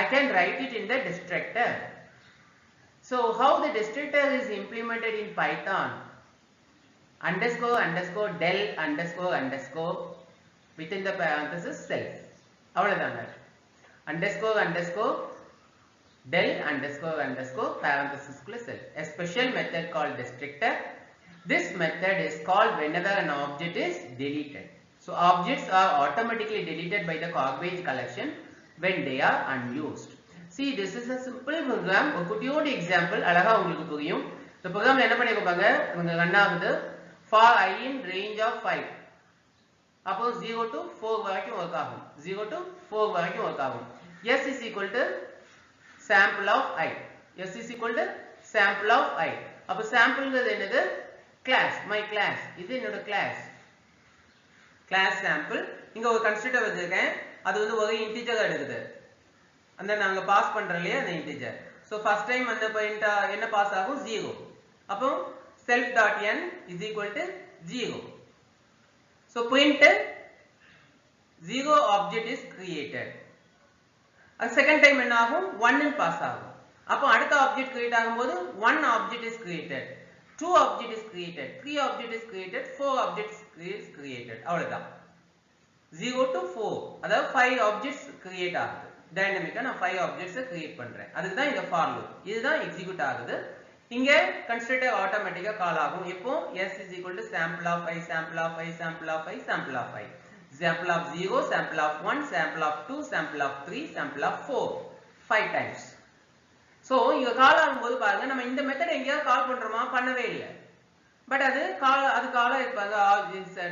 S1: I can write it in the destructor so how the destructor is implemented in python _ del _ within the parenthesis self அவ்வளவுதாங்க _ del _ parenthesis குள்ள self a special method called destructor this method is called whenever an object is deleted so objects are automatically deleted by the garbage collection when they are unused see this is a simple program ஒரு குட்டியோட example அழகா உங்களுக்கு புரியும் இந்த ப்ரோகிராம்ல என்ன பண்ணிருப்பாங்க இவங்க run ஆகுது for I in range of 5 அப்போ 0 to 4 வரைக்கும் வர்க் ஆகும் 0 to 4 வரைக்கும் வர்க் ஆகும் s is equal to sample of I s is equal to sample of I அப்ப sampleங்கிறது என்னது class my class இது என்னோட class sample இங்க ஒரு கன்ஸ்ட்ரக்டர் வச்சிருக்கேன் அது வந்து ஒரு இன்டிஜர் எடுக்குது அந்த நாங்க பாஸ் பண்றோம்லையா அந்த இன்டிஜர் சோ ஃபர்ஸ்ட் டைம் அந்த பாயிண்ட் என்ன பாஸ் ஆகும் 0 அப்போ self.n is equal to 0 so print 0 object is created and second time என்ன ஆகும் 1 ன்னு பாஸ் ஆகும் அப்போ அடுத்த ஆப்ஜெக்ட் கிரியேட் ஆகும்போது 1 object is created, 2 object is created, 3 object is created, 4 object is created. அவ்வளவுதான். 0 to 4 அதாவது 5 ஆப்ஜெக்ட்ஸ் கிரியேட் ஆகுது. டைனமிக்கா நான் 5 ஆப்ஜெக்ட்ஸ் கிரியேட் பண்றேன். அதுக்கு தான் இந்த ஃபார் லூப். இதுதான் எக்ஸிக்யூட் ஆகுது. இங்க கன்ஸ்ட்ரக்டர் ஆட்டோமேட்டிக்கா கால் ஆகும். இப்போ s is equal to sample of i, sample of i, sample of i, sample of i, sample of 0, sample of 1, sample of 2, sample of 3, sample of 4, 5 times. So இங்க கால் ஆகும்போது பாருங்க நம்ம இந்த மெத்தட் எங்கேயாவது கால் பண்றோமா? பண்ணவே இல்லை. பட் அது கால் இருப்பாங்க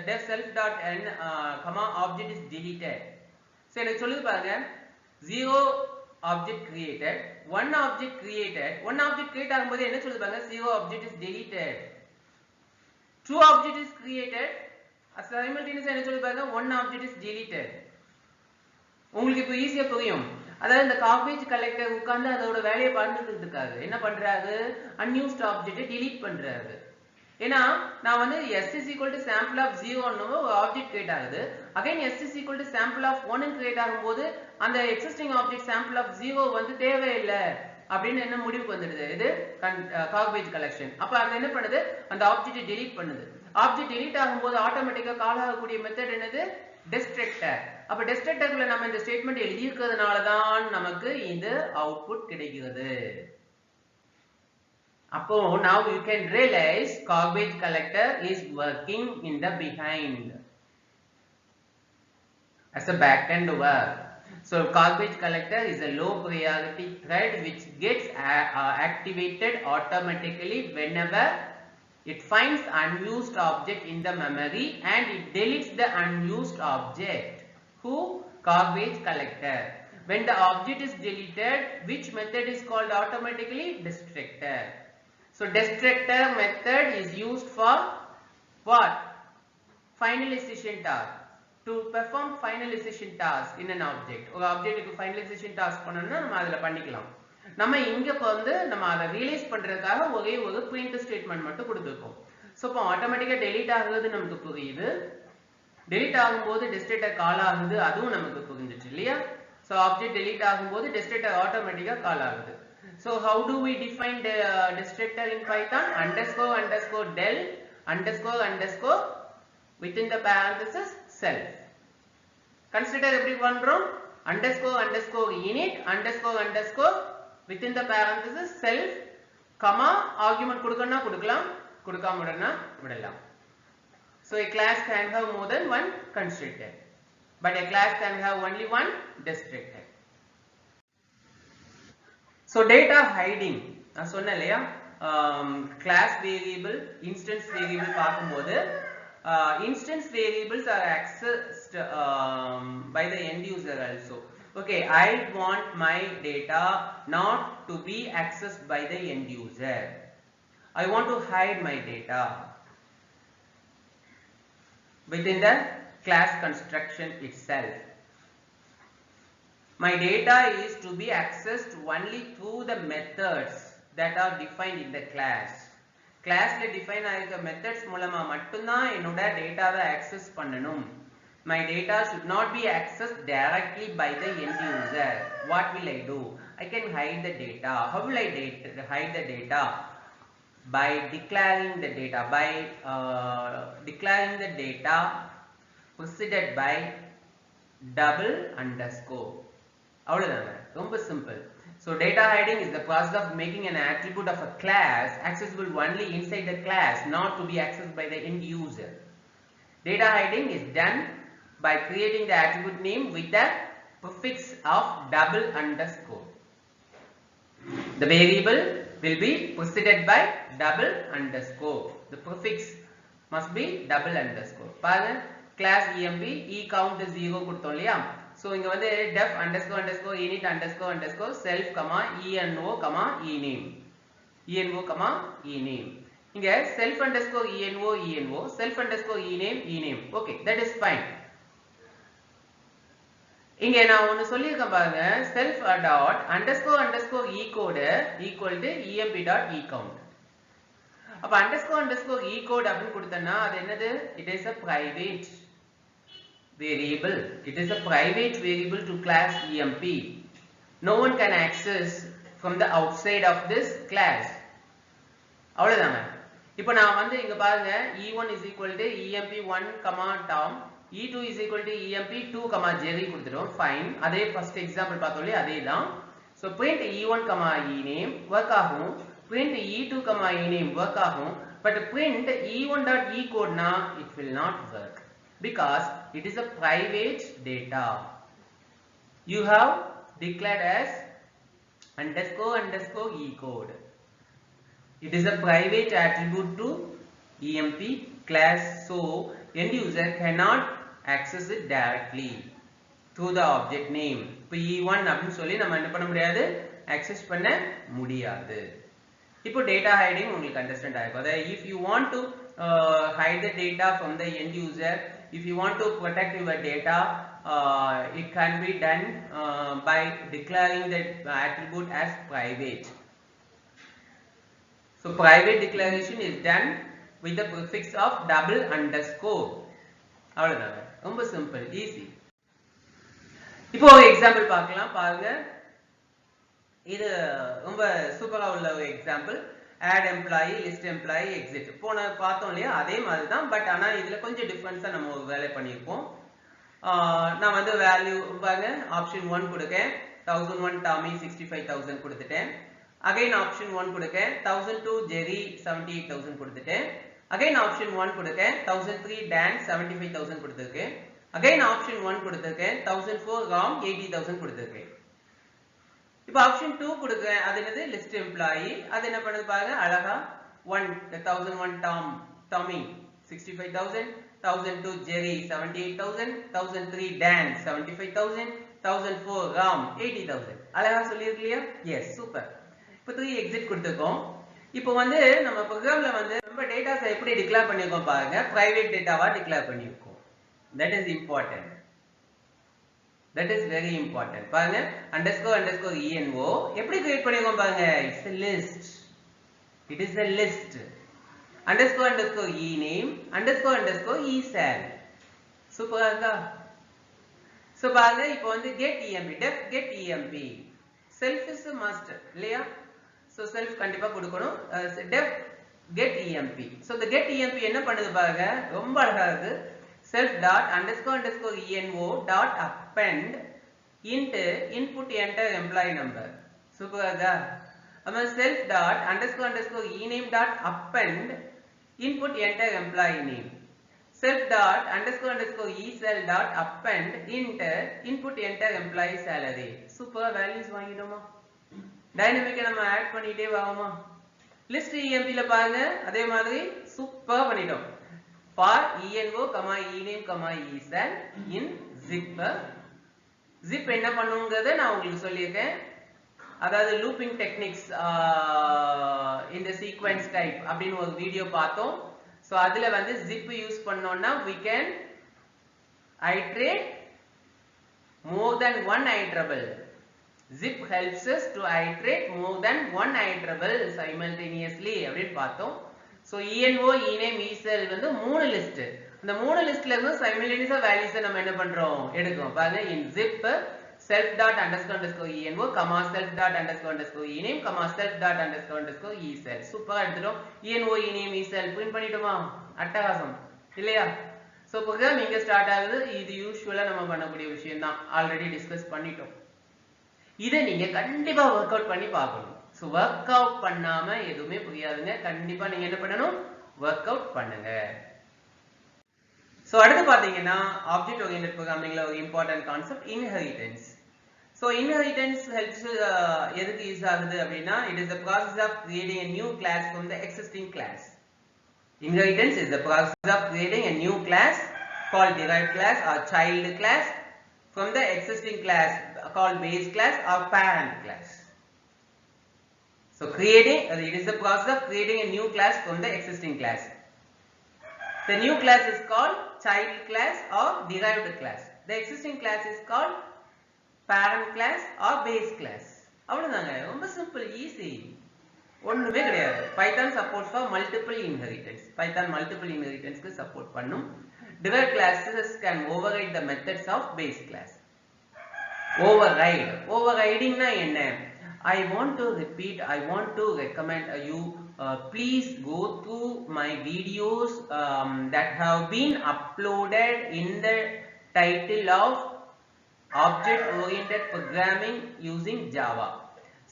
S1: def self.n object is deleted. So எனக்கு சொல்லுது பாருங்க 0 object created, 1 object created, 1 object create ஆகும்போது என்ன சொல்லுது பாருங்க 0 object is deleted, 2 object is created, simultaneously என்ன சொல்லுது பாருங்க 1 object is deleted. உங்களுக்கு இப்போ ஈஸியா புரியும். அதாவது இந்த கார்பேஜ் கலெக்டர் உட்கார்ந்து அதோட வேலையை பார்த்துட்டு இருக்காது. என்ன பண்றாரு? அன்யூஸ்ட் ஆப்ஜெக்ட்டை delete பண்றாரு. ஏன்னா நான் வந்து s is equal to sample of 0 ன்னு ஒரு ஆப்ஜெக்ட் கிரியேட் ஆகுது. Again s is equal to sample of 1 ன்னு கிரியேட் ஆகும்போது அந்த எக்ஸிஸ்டிங் ஆப்ஜெக்ட் sample of 0 வந்து தேவையில்லை அப்படின்னு என்ன முடிவுக்கு வந்துடுது? இது கார்பேஜ் கலெக்ஷன். அப்ப அது என்ன பண்ணுது? அந்த ஆப்ஜெக்ட்டை delete பண்ணுது. ஆப்ஜெக்ட் delete ஆகும்போது ஆட்டோமேட்டிக்கா கால் ஆகக்கூடிய மெத்தட் என்னது? டெஸ்ட்ரக்டர். அப்ப டெஸ்ட்ரக்டர்ல நம்ம இந்த ஸ்டேட்மெண்ட் எழுதி இருக்கிறதுனால தான் நமக்கு இந்த அவுட்புட் கிடைக்கிறது. அப்போ now you can realize garbage collector is working in the behind as a backend work. So garbage collector is a low priority thread which gets activated automatically whenever it finds unused object in the memory and it deletes the unused object. Who? Garbage collector. When the object is deleted, which method is called automatically? Destructor. So destructor method is used for what? Finalization task. To perform finalization task in an object. ஒரு ஆப்ஜெக்ட்டுக்கு finalization task பண்ணனும்னா நம்ம அதல பண்ணிக்கலாம். நம்ம இங்க வந்து நம்ம அத ரியலைஸ் பண்றதுக்காக ஒரே ஒரு print statement மட்டும் கொடுத்திருக்கோம். சோ இப்போ ஆட்டோமேட்டிக்கா delete ஆகுது நமக்கு புரியுது. delete ஆகும்போது destructor கால் ஆகுது அதுவும் நமக்கு புரிஞ்சிச்சு இல்லையா? சோ ஆப்ஜெக்ட் delete ஆகும்போது destructor ஆட்டோமேட்டிக்கா கால் ஆகுது. So how do we define the destructor in Python? Underscore underscore del underscore underscore within the parenthesis self. Constructor எப்படி பண்றோம்? Underscore underscore init underscore underscore within the parenthesis self, comma argument கொடுக்கணும்னா கொடுக்கலாம், கொடுக்காம விடணும்னா விடலாம். So a class can have more than one constructor, but a class can have only one destructor. So data hiding நான் சொன்னேன் இல்லையா? class variable, instance variable பார்க்கும்போது instance variables are accessed by the end user also. Okay, I want my data not to be accessed by the end user. I want to hide my data within the class construction itself. My data is to be accessed only through the methods that are defined in the class. Classல define ஆயிருக்க methods மூலமா மட்டும்தான் என்னோட டேட்டாவை access பண்ணணும். My data should not be accessed directly by the end user. What will I do? I can hide the data. How will I hide the data? By declaring the data. By declaring the data preceded by double underscore. அவ்வளவுதாங்க, ரொம்ப simple. So data hiding is the process of making an attribute of a class accessible only inside the class, not to be accessed by the end user. Data hiding is done by creating the attribute name with the prefix of double underscore. The variable will be preceded by double underscore. The prefix must be double underscore. பாருங்க, class emp count 0 கொடுத்தோம் இல்லையா? So இங்க வந்து def underscore underscore init underscore underscore self comma eno comma ename, eno comma ename. இங்க self underscore eno self underscore ename ename. Okay, that is fine. இங்க நான் ஒன்னு சொல்லியிருக்கேன் பாருங்க, self dot underscore underscore ecode equal to emp dot ecount. அப்ப underscore underscore ecode அப்படின்னு கொடுத்தனா அது என்னது? It is a private variable. It is a private variable to class emp. No one can access from the outside of this class. அவ்வளவுதாங்க. இப்போ நான் வந்து இங்க பாருங்க e1 is equal to emp1, tom, e2 is equal to emp2, jerry கொடுத்துட்டோம். fine. அதே first example பார்த்தோம்ல அதே தான். so print e1, ename work ஆகும். print e2, ename work ஆகும். but print e1.ecode na it will not work because it is a private data. You have declared as __ ecode. It is a private attribute to EMP class, so end user cannot access it directly through the object name. இப்போ e1 அப்படினு சொல்லி நம்ம என்ன பண்ண முடியாது, access பண்ண முடியாது. இப்போ data hiding உங்களுக்கு understand ஆயிருக்கும். அதாவது if you want to hide the data from the end user, if you want to protect your data, it can be done by declaring that attribute as private. So private declaration is done with the prefix of __. அவ்வளவுதான், ரொம்ப simple, easy. இப்போ ஒரு example பார்க்கலாம் பாருங்க. இது ரொம்ப சூப்பரா உள்ள ஒரு example. add employee, list employee, exit. போன பார்த்தோம் இல்லையா அதே மாதிரி தான், பட் ஆனா இதுல கொஞ்சம் டிஃபரன்ஸா நம்ம ஒரு வேலை பண்ணியிருப்போம். நான் வந்து வேல்யூ பாருங்க ஆப்ஷன் 1 கொடுக்கேன், 1001 டாமி 65000 கொடுத்துட்டேன். அகைன் ஆப்ஷன் 1 கொடுக்கேன், 1002 ஜெரி 78000 கொடுத்துட்டேன். அகைன் ஆப்ஷன் 1 கொடுக்கேன், 1003 டான் 75000 கொடுத்துருக்கேன். அகைன் ஆப்ஷன் 1 கொடுத்துருக்கேன், 1004 ராம் 80000 கொடுத்துருக்கேன். இப்போ ஆப்ஷன் 2 கொடுக்கேன், அது என்னது லிஸ்ட் எம்ப்ளாயி. அது என்ன பண்ணுது பாருங்க அழகா 1001 டாமி 65000, 1002 ஜெரி 78000, 1003 டான் 75000, 1004 ராம் 80000. அழகா சொல்லியிருக்கு இல்லையா? Yes, super. இப்போ 3 எக்ஸிட் கொடுத்துருக்கோம். இப்போ வந்து நம்ம ப்ரோக்ராம்ல வந்து நம்ம டேட்டாஸை எப்படி டிக்ளேர் பண்ணியிருக்கோம் பாருங்க, பிரைவேட் டேட்டாவா டிக்ளேர் பண்ணியிருக்கோம். That is important, that is very important. பாருங்க __ envo எப்படி கிரியேட் பண்ணியிருக்கோம் பாருங்க, it's a list, it is a list. __ ename __ ecell. சூப்பரா இருக்கா? சோ பாருங்க இப்போ வந்து get emp, def get emp, self is a must இல்லையா? so self கண்டிப்பா கொடுக்கணும். def get emp. so the get emp என்ன பண்ணுது பாருங்க, ரொம்ப அழகா இருக்கு. self dot __ envo dot append int input enter employee number. சூப்பரா இருக்கா? அப்ப self dot __ ename dot append input enter employee name. self dot __ ecell dot append int input enter employee salary. Super, values வாங்கிட்டோமா? டைனமிக்கை நம்ம add பண்ணிட்டே வாங்குமா? List emp ல பாருங்க அதே மாதிரி சூப்பரா பண்ணிட்டோம். for envo, ename, ecell in zip. zip என்ன பண்ணுங்கிறத நான் உங்களுக்கு சொல்லியிருக்கேன். அதாவது looping techniques in the sequence type அப்படின்னு ஒரு வீடியோ பார்த்தோம். so அதுல வந்து zip யூஸ் பண்ணோம்னா we can iterate more than one iterable. zip helps us to iterate more than one iterable simultaneously அப்படின்னு பார்த்தோம். so envo, ename, ecell வந்து மூணு லிஸ்ட். அந்த மூணு லிஸ்ட்ல இருந்து simultaneous வேல்யூஸ் நம்ம என்ன பண்றோம் எடுக்கிறோம். பாருங்க in zip self dot __ envo, self dot __ ename, self dot __ ecell. சூப்பரா எடுத்துட்டோம். envo, ename, ecell பிரிண்ட் பண்ணிட்டோமா? அட்டகாசம் இல்லையா? சோ ப்ரோக்ராம் இங்க ஸ்டார்ட் ஆகுது. இது யூசுவலா நம்ம பண்ணக்கூடிய விஷயம் தான், ஆல்ரெடி டிஸ்கஸ் பண்ணிட்டோம். இதை நீங்க கண்டிப்பா ஒர்க் அவுட் பண்ணி பார்க்கணும். சோ ஒர்க் அவுட் பண்ணாம எதுவுமே புரியாதுங்க. கண்டிப்பா நீங்க என்ன பண்ணணும், ஒர்க் அவுட் பண்ணுங்க. சோ அடுத்து பாத்தீங்கன்னா ஆப்ஜெக்ட் ஓரியன்டட் ப்ரோகிராமிங்ல ஒரு important concept inheritance. So inheritance helps எதுக்கு யூஸ் ஆகுது அப்படின்னா, it is the process of creating a new class from the existing class. Inheritance is the process of creating a new class called derived class or child class from the existing class called base class or parent class. So it is the process of creating a new class from the existing class. The new class is called child class or derived class. The existing class is called parent class or base class. அவ்வளவுதாங்க, ரொம்ப simple, easy, ஒண்ணுமே கிடையாது. Python supports for multiple inheritance. Python multiple இன்ஹெரிட்டன்ஸ்க்கு support பண்ணும். derived classes can override the methods of base class. overriding னா என்ன? I want to repeat, I want to recommend you please go through my videos that have been uploaded in the title of object oriented programming using Java.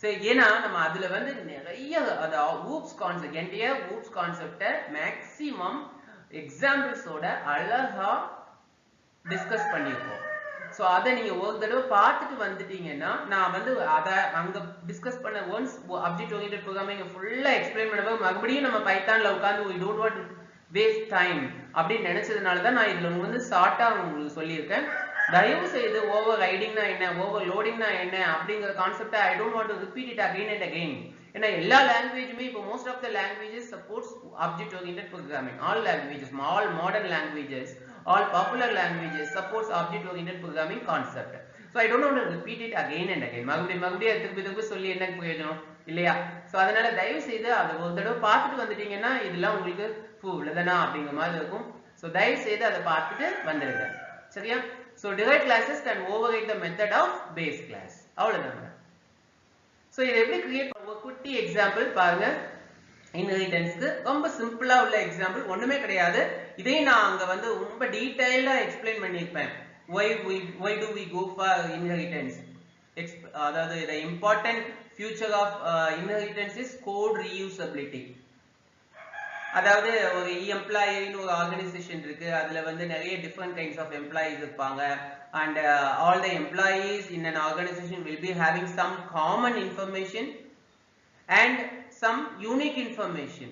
S1: So ஏன்னா நம்ம அதுல வந்து நிறைய அந்த oops concept entire oops concept maximum examples ஓட அழகா discuss பண்ணிருக்கோம். So அத நீங்க ஒரு தடவை பார்த்துட்டு வந்துட்டீங்கன்னா நான் வந்து அத அங்க டிஸ்கஸ் பண்ண ஒன்ஸ் ஆப்ஜெக்ட் ஓரியன்டட் ப்ரோகிராமிங் ஃபுல்லா எக்ஸ்பிளைன் பண்ணப்ப மறுபடியும் நம்ம பைத்தான்ல உட்கார்ந்து we don't want to waste time அப்படி நினைச்சதுனால தான் நான் இதுல வந்து ஷார்ட்டா உங்களுக்கு சொல்லியிருக்கேன். தயவு செய்து ஓவர் ரைடிங்னா என்ன, ஓவர் லோடிங்னா என்ன அப்படிங்கிற கான்செப்டை I don't want to repeat it again and again. ஏன்னா எல்லா லாங்குவேஜுமே இப்போ most of the languages supports object oriented programming. All languages, all modern languages, all popular languages supports object oriented programming concept. So I don't want to repeat it again and again. மறுபடியும் திருப்பி சொல்லி என்ன பிரயோஜனம் இல்லையா? So அதனால தயவு செய்து அதை ஒரு தடவை பார்த்துட்டு வந்துட்டீங்கன்னா இதெல்லாம் உங்களுக்கு இவ்வளவுதானா அப்படிங்கிற மாதிரி இருக்கும். சோ தயவு செய்து அதை பார்த்துட்டு வந்துடுங்க. சரியா? So derived classes can override the method of base class. அவ்வளவுதான். சோ இதை எப்படி கிரியேட் பண்ண ஒரு குட்டி எக்ஸாம்பிள் பாருங்க. இன்ஹெரிட்டன்ஸ்க்கு ரொம்ப சிம்பிளா உள்ள எக்ஸாம்பிள் ஒண்ணுமே கிடையாது. இதே நான் அங்க வந்து ரொம்ப டீடைலா explain பண்ணிருப்பேன். why do we go for inheritance? அதாவது the important future of inheritance is code reusability. அதாவது ஒரு எம்ப்ளாயின்னு ஒரு ஆர்கனைசேஷன் இருக்கு. அதுல வந்து நிறைய different kinds of employees இருப்பாங்க. And all the employees in an organization will be having some common information and some unique information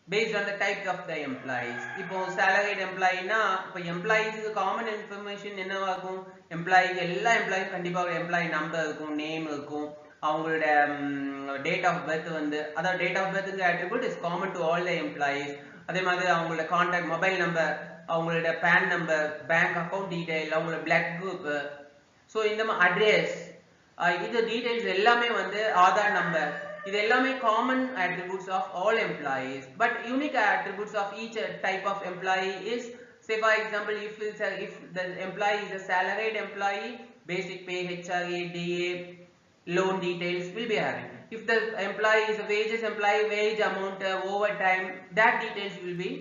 S1: based on the type of the employees. இப்போ salaried employee னா இப்போ employees க்கு common information என்னவா இருக்கும்? employee எல்லா employee கண்டிப்பா ஒரு employee number இருக்கும், name இருக்கும், அவங்களோட date of birth வந்து அதாவது date of birth ங்க attribute is common to all the employees. அதே மாதிரி அவங்களோட contact mobile number, அவங்களோட PAN number, bank account detail, அவங்களோட blood group, so இந்த address, இது details எல்லாமே வந்து ஆதார் நம்பர், இது எல்லாமே common attributes of all employees. But unique attributes of each type of employee is, say for example, if the employee is a salaried employee, basic pay, HRA, DA, loan details will be having. If the employee is a wages employee, wage amount, overtime, that details will be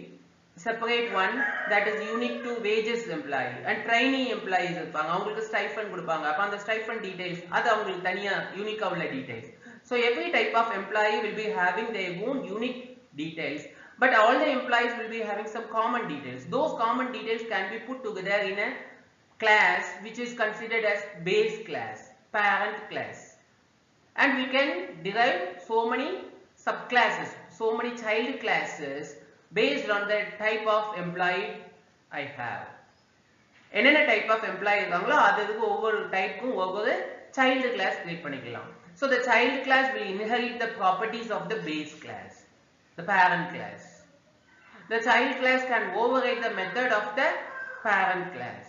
S1: separate one that is unique to wages employee. And trainee employees இருப்பாங்க, அவங்களுக்கு stipend கொடுப்பாங்க. அப்ப அந்த stipend details அது அவங்களுக்கு தனியா யூனிக்கா உள்ள details. So every type of employee will be having their own unique details, but all the employees will be having some common details. Those common details can be put together in a class which is considered as base class, parent class. And we can derive so many subclasses, so many child classes based on the type of employee I have. என்னென்ன type of employee இருக்காங்களோ அதுக்கு ஒவ்வொரு டைப்புக்கும் ஒவ்வொரு child class create பண்ணிக்கலாம். So the child class will inherit the properties of the base class, the parent class. The child class can override the method of the parent class.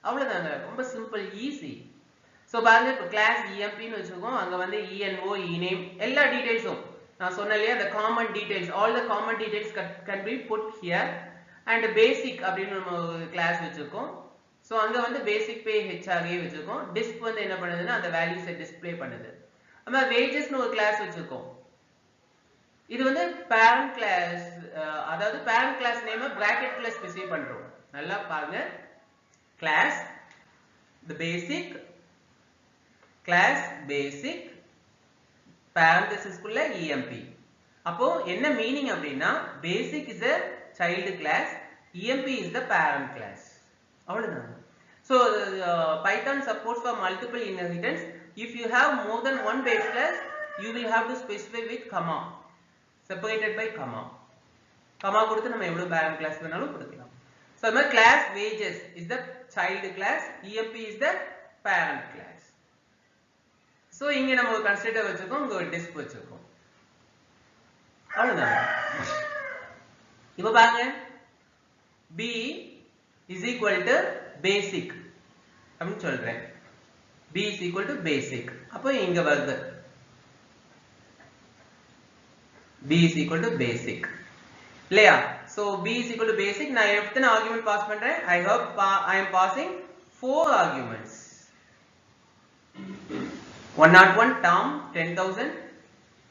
S1: அவ்வளவுதாங்க, ரொம்ப simple, easy. So பாருங்க, இப்போ class EMPன்னு வச்சுக்கோம். அங்கே வந்து ENO, ENAME எல்லா டீடைல்ஸும் நான் சொன்னேன் இல்லையா, the common details, all the common details can be put here. And basic அப்படின்னு நம்ம ஒரு கிளாஸ் வச்சிருக்கோம். ஸோ அங்கே வந்து பேசிக் பே HRA வச்சிருக்கோம். டிஸ்க் வந்து என்ன பண்ணுதுன்னா அந்த வேல்யூஸை டிஸ்பிளே பண்ணுது. நம்ம வேஜஸ்னு ஒரு கிளாஸ் வச்சிருக்கோம். இது வந்து பேரண்ட் கிளாஸ், அதாவது பேரண்ட் கிளாஸ் நேம் பிராக்கெட்ல ஸ்பெசிஃபை பண்றோம். நல்லா பாருங்க, class the basic class basic parenthesis குள்ள EMP. அப்போ என்ன மீனிங் அப்படின்னா basic is a child class, EMP is the parent class. அவ்வளவுதான். So Python supports for multiple inheritance. If you have more than one base class, you will have to specify with comma, separated by comma. Comma கொடுத்து நம்ம எவ்வளவு parent class வேணாலும் கொடுக்கலாம். So the class wages is the child class, EMP is the parent class. So இங்க நம்ம ஒரு constructor வச்சிருக்கோம், இங்க ஒரு டிஸ்க் வச்சிருக்கோம். அவ்வளவுதான். இப்போ பாருங்க, B is equal to basic அப்படின்னு சொல்றேன். B is equal to basic. அப்போ இங்க வருது B is equal to basic இல்லையா? So B is equal to basic. நான் எத்தனை ஆர்குமெண்ட் பாஸ் பண்றேன்? I hope I am passing 4 arguments. 101 term 10,000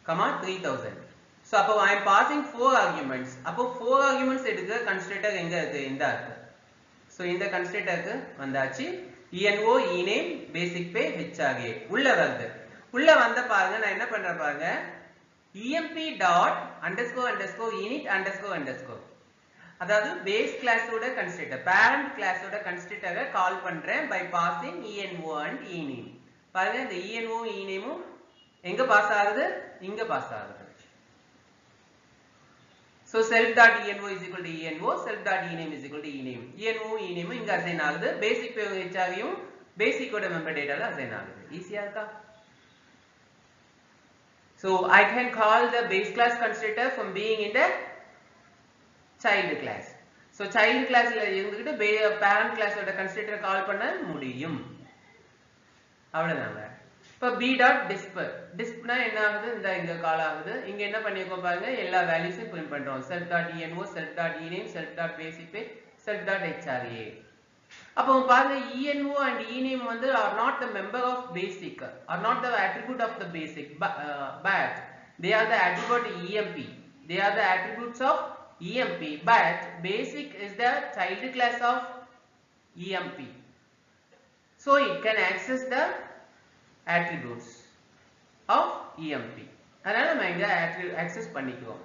S1: comma 3,000. So அப்போ I am passing 4 arguments. அப்போ 4 arguments எடுக்க constructor எங்க இருக்கு? இந்த இருக்கு. So இந்த constructorக்கு வந்தாச்சு. ENO ename basic pay HRA உள்ள வருது. உள்ள வந்த பாருங்க நான் என்ன பண்றேன் பாருங்க emp dot underscore underscore init underscore underscore அதாவது base class ஓட constructor parent class ஓட constructor கால் பண்றேன் by passing ENO and ename. பாருங்க இந்த ENO ename எங்க பாஸ் ஆகுது? இங்க பாஸ் ஆகுது. So self.eno is equal to eno, self.ename is equal to ename. eno ename இங்க அசைன் ஆகுது. basic pay HRயும் basic ஓட member dataல அசைன் ஆகுது. ஈஸியா இருக்கா? So I can call the base class constructor from being in the child class. So child classல இருந்துகிட்டு parent class ஓட constructor கால் பண்ண முடியும். அவ்வளவுதாங்க. இப்போ b.disp என்ன ஆகுது? இங்க கால் ஆகுது. இங்க என்ன பண்ணிருக்கோம் பாருங்க எல்லா வேல்யூஸையும் பிரிண்ட் பண்றோம். self.eno, self.ename, self.basicpay, self.hra. அப்போ பாருங்க eno and ename வந்து are not the member of basic, are not the attribute of the basic, but they are the attribute emp. They are the attributes of emp, but basic is the child class of emp. So it can access the attributes of emp. அதனால நம்ம இங்க access பண்ணிக்குவோம்.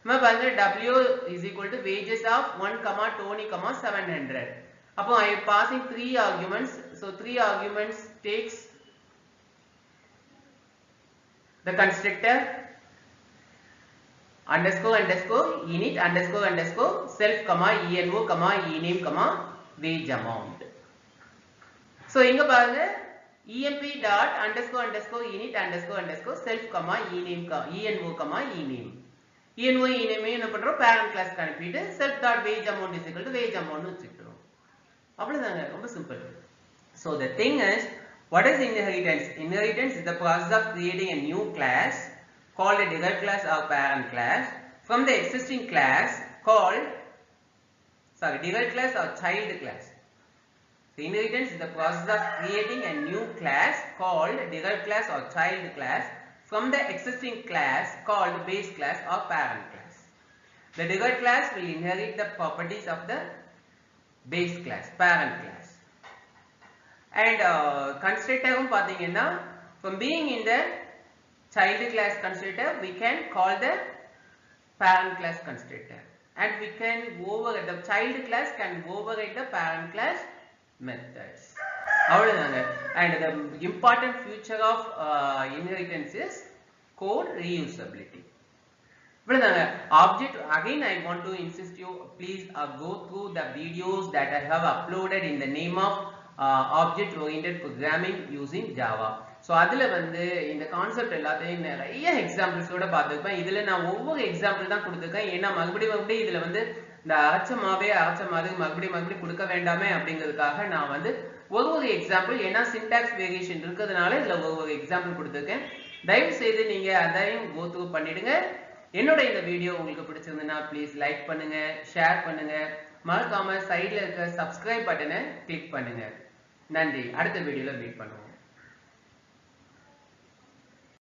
S1: நம்ம பாருங்க w is equal to wages of 1 Tony 700. அப்போ I am passing 3 arguments. So 3 arguments takes the constructor underscore underscore init underscore underscore self eno ename wage amount. So இங்க பாருங்க emp dot underscore underscore init underscore underscore self ename eno ename. eno ename என்ன பண்றோம்? parent class க்கு அனுப்பிட்டு self dot wage amount is equal to wage amount னு வச்சுக்கிறோம். அவ்வளவுதாங்க. ரொம்ப simple. So the thing is, what is inheritance? Inheritance is the process of creating a new class called a derived class or parent class from the existing class called derived class or child class. So inheritance is the process of creating a new class called derived class or child class from the existing class called base class or parent class. The derived class will inherit the properties of the base class, parent class. And constructor பாத்தீங்கன்னா from being in the child class constructor we can call the parent class constructor, and we can override the child class can override the parent class methods. அவ்வளவுதாங்க. And the important feature of inheritance is code reusability. அவ்வளவுதாங்க. Object, again I want to insist you please go through the videos that I have uploaded in the name of object oriented programming using Java. So அதுல வந்து இந்த concept எல்லாத்தையும் நிறைய எக்ஸாம்பிள்ஸோட பார்த்துருப்பேன். இதுல நான் ஒவ்வொரு எக்ஸாம்பிள் தான் கொடுத்துருக்கேன். ஏன்னா மறுபடியும் இதுல வந்து இந்த அரைச்ச மாதிரி மறுபடியும் கொடுக்க வேண்டாமே அப்படிங்கிறதுக்காக நான் வந்து ஒரு எக்ஸாம்பிள், ஏன்னா சின்டாக்ஸ் வேரியேஷன் இருக்கிறதுனால இதுல ஒவ்வொரு எக்ஸாம்பிள் கொடுத்துருக்கேன். தயவு செய்து நீங்க அதையும் கோ த்ரூ பண்ணிடுங்க. என்னோட இந்த வீடியோ உங்களுக்கு பிடிச்சிருந்ததுன்னா ப்ளீஸ் லைக் பண்ணுங்க, ஷேர் பண்ணுங்க, மறக்காம சைடுல இருக்க சப்ஸ்கிரைப் பட்டனை கிளிக் பண்ணுங்க. நன்றி. அடுத்த வீடியோல மீட் பண்ணுவோம்.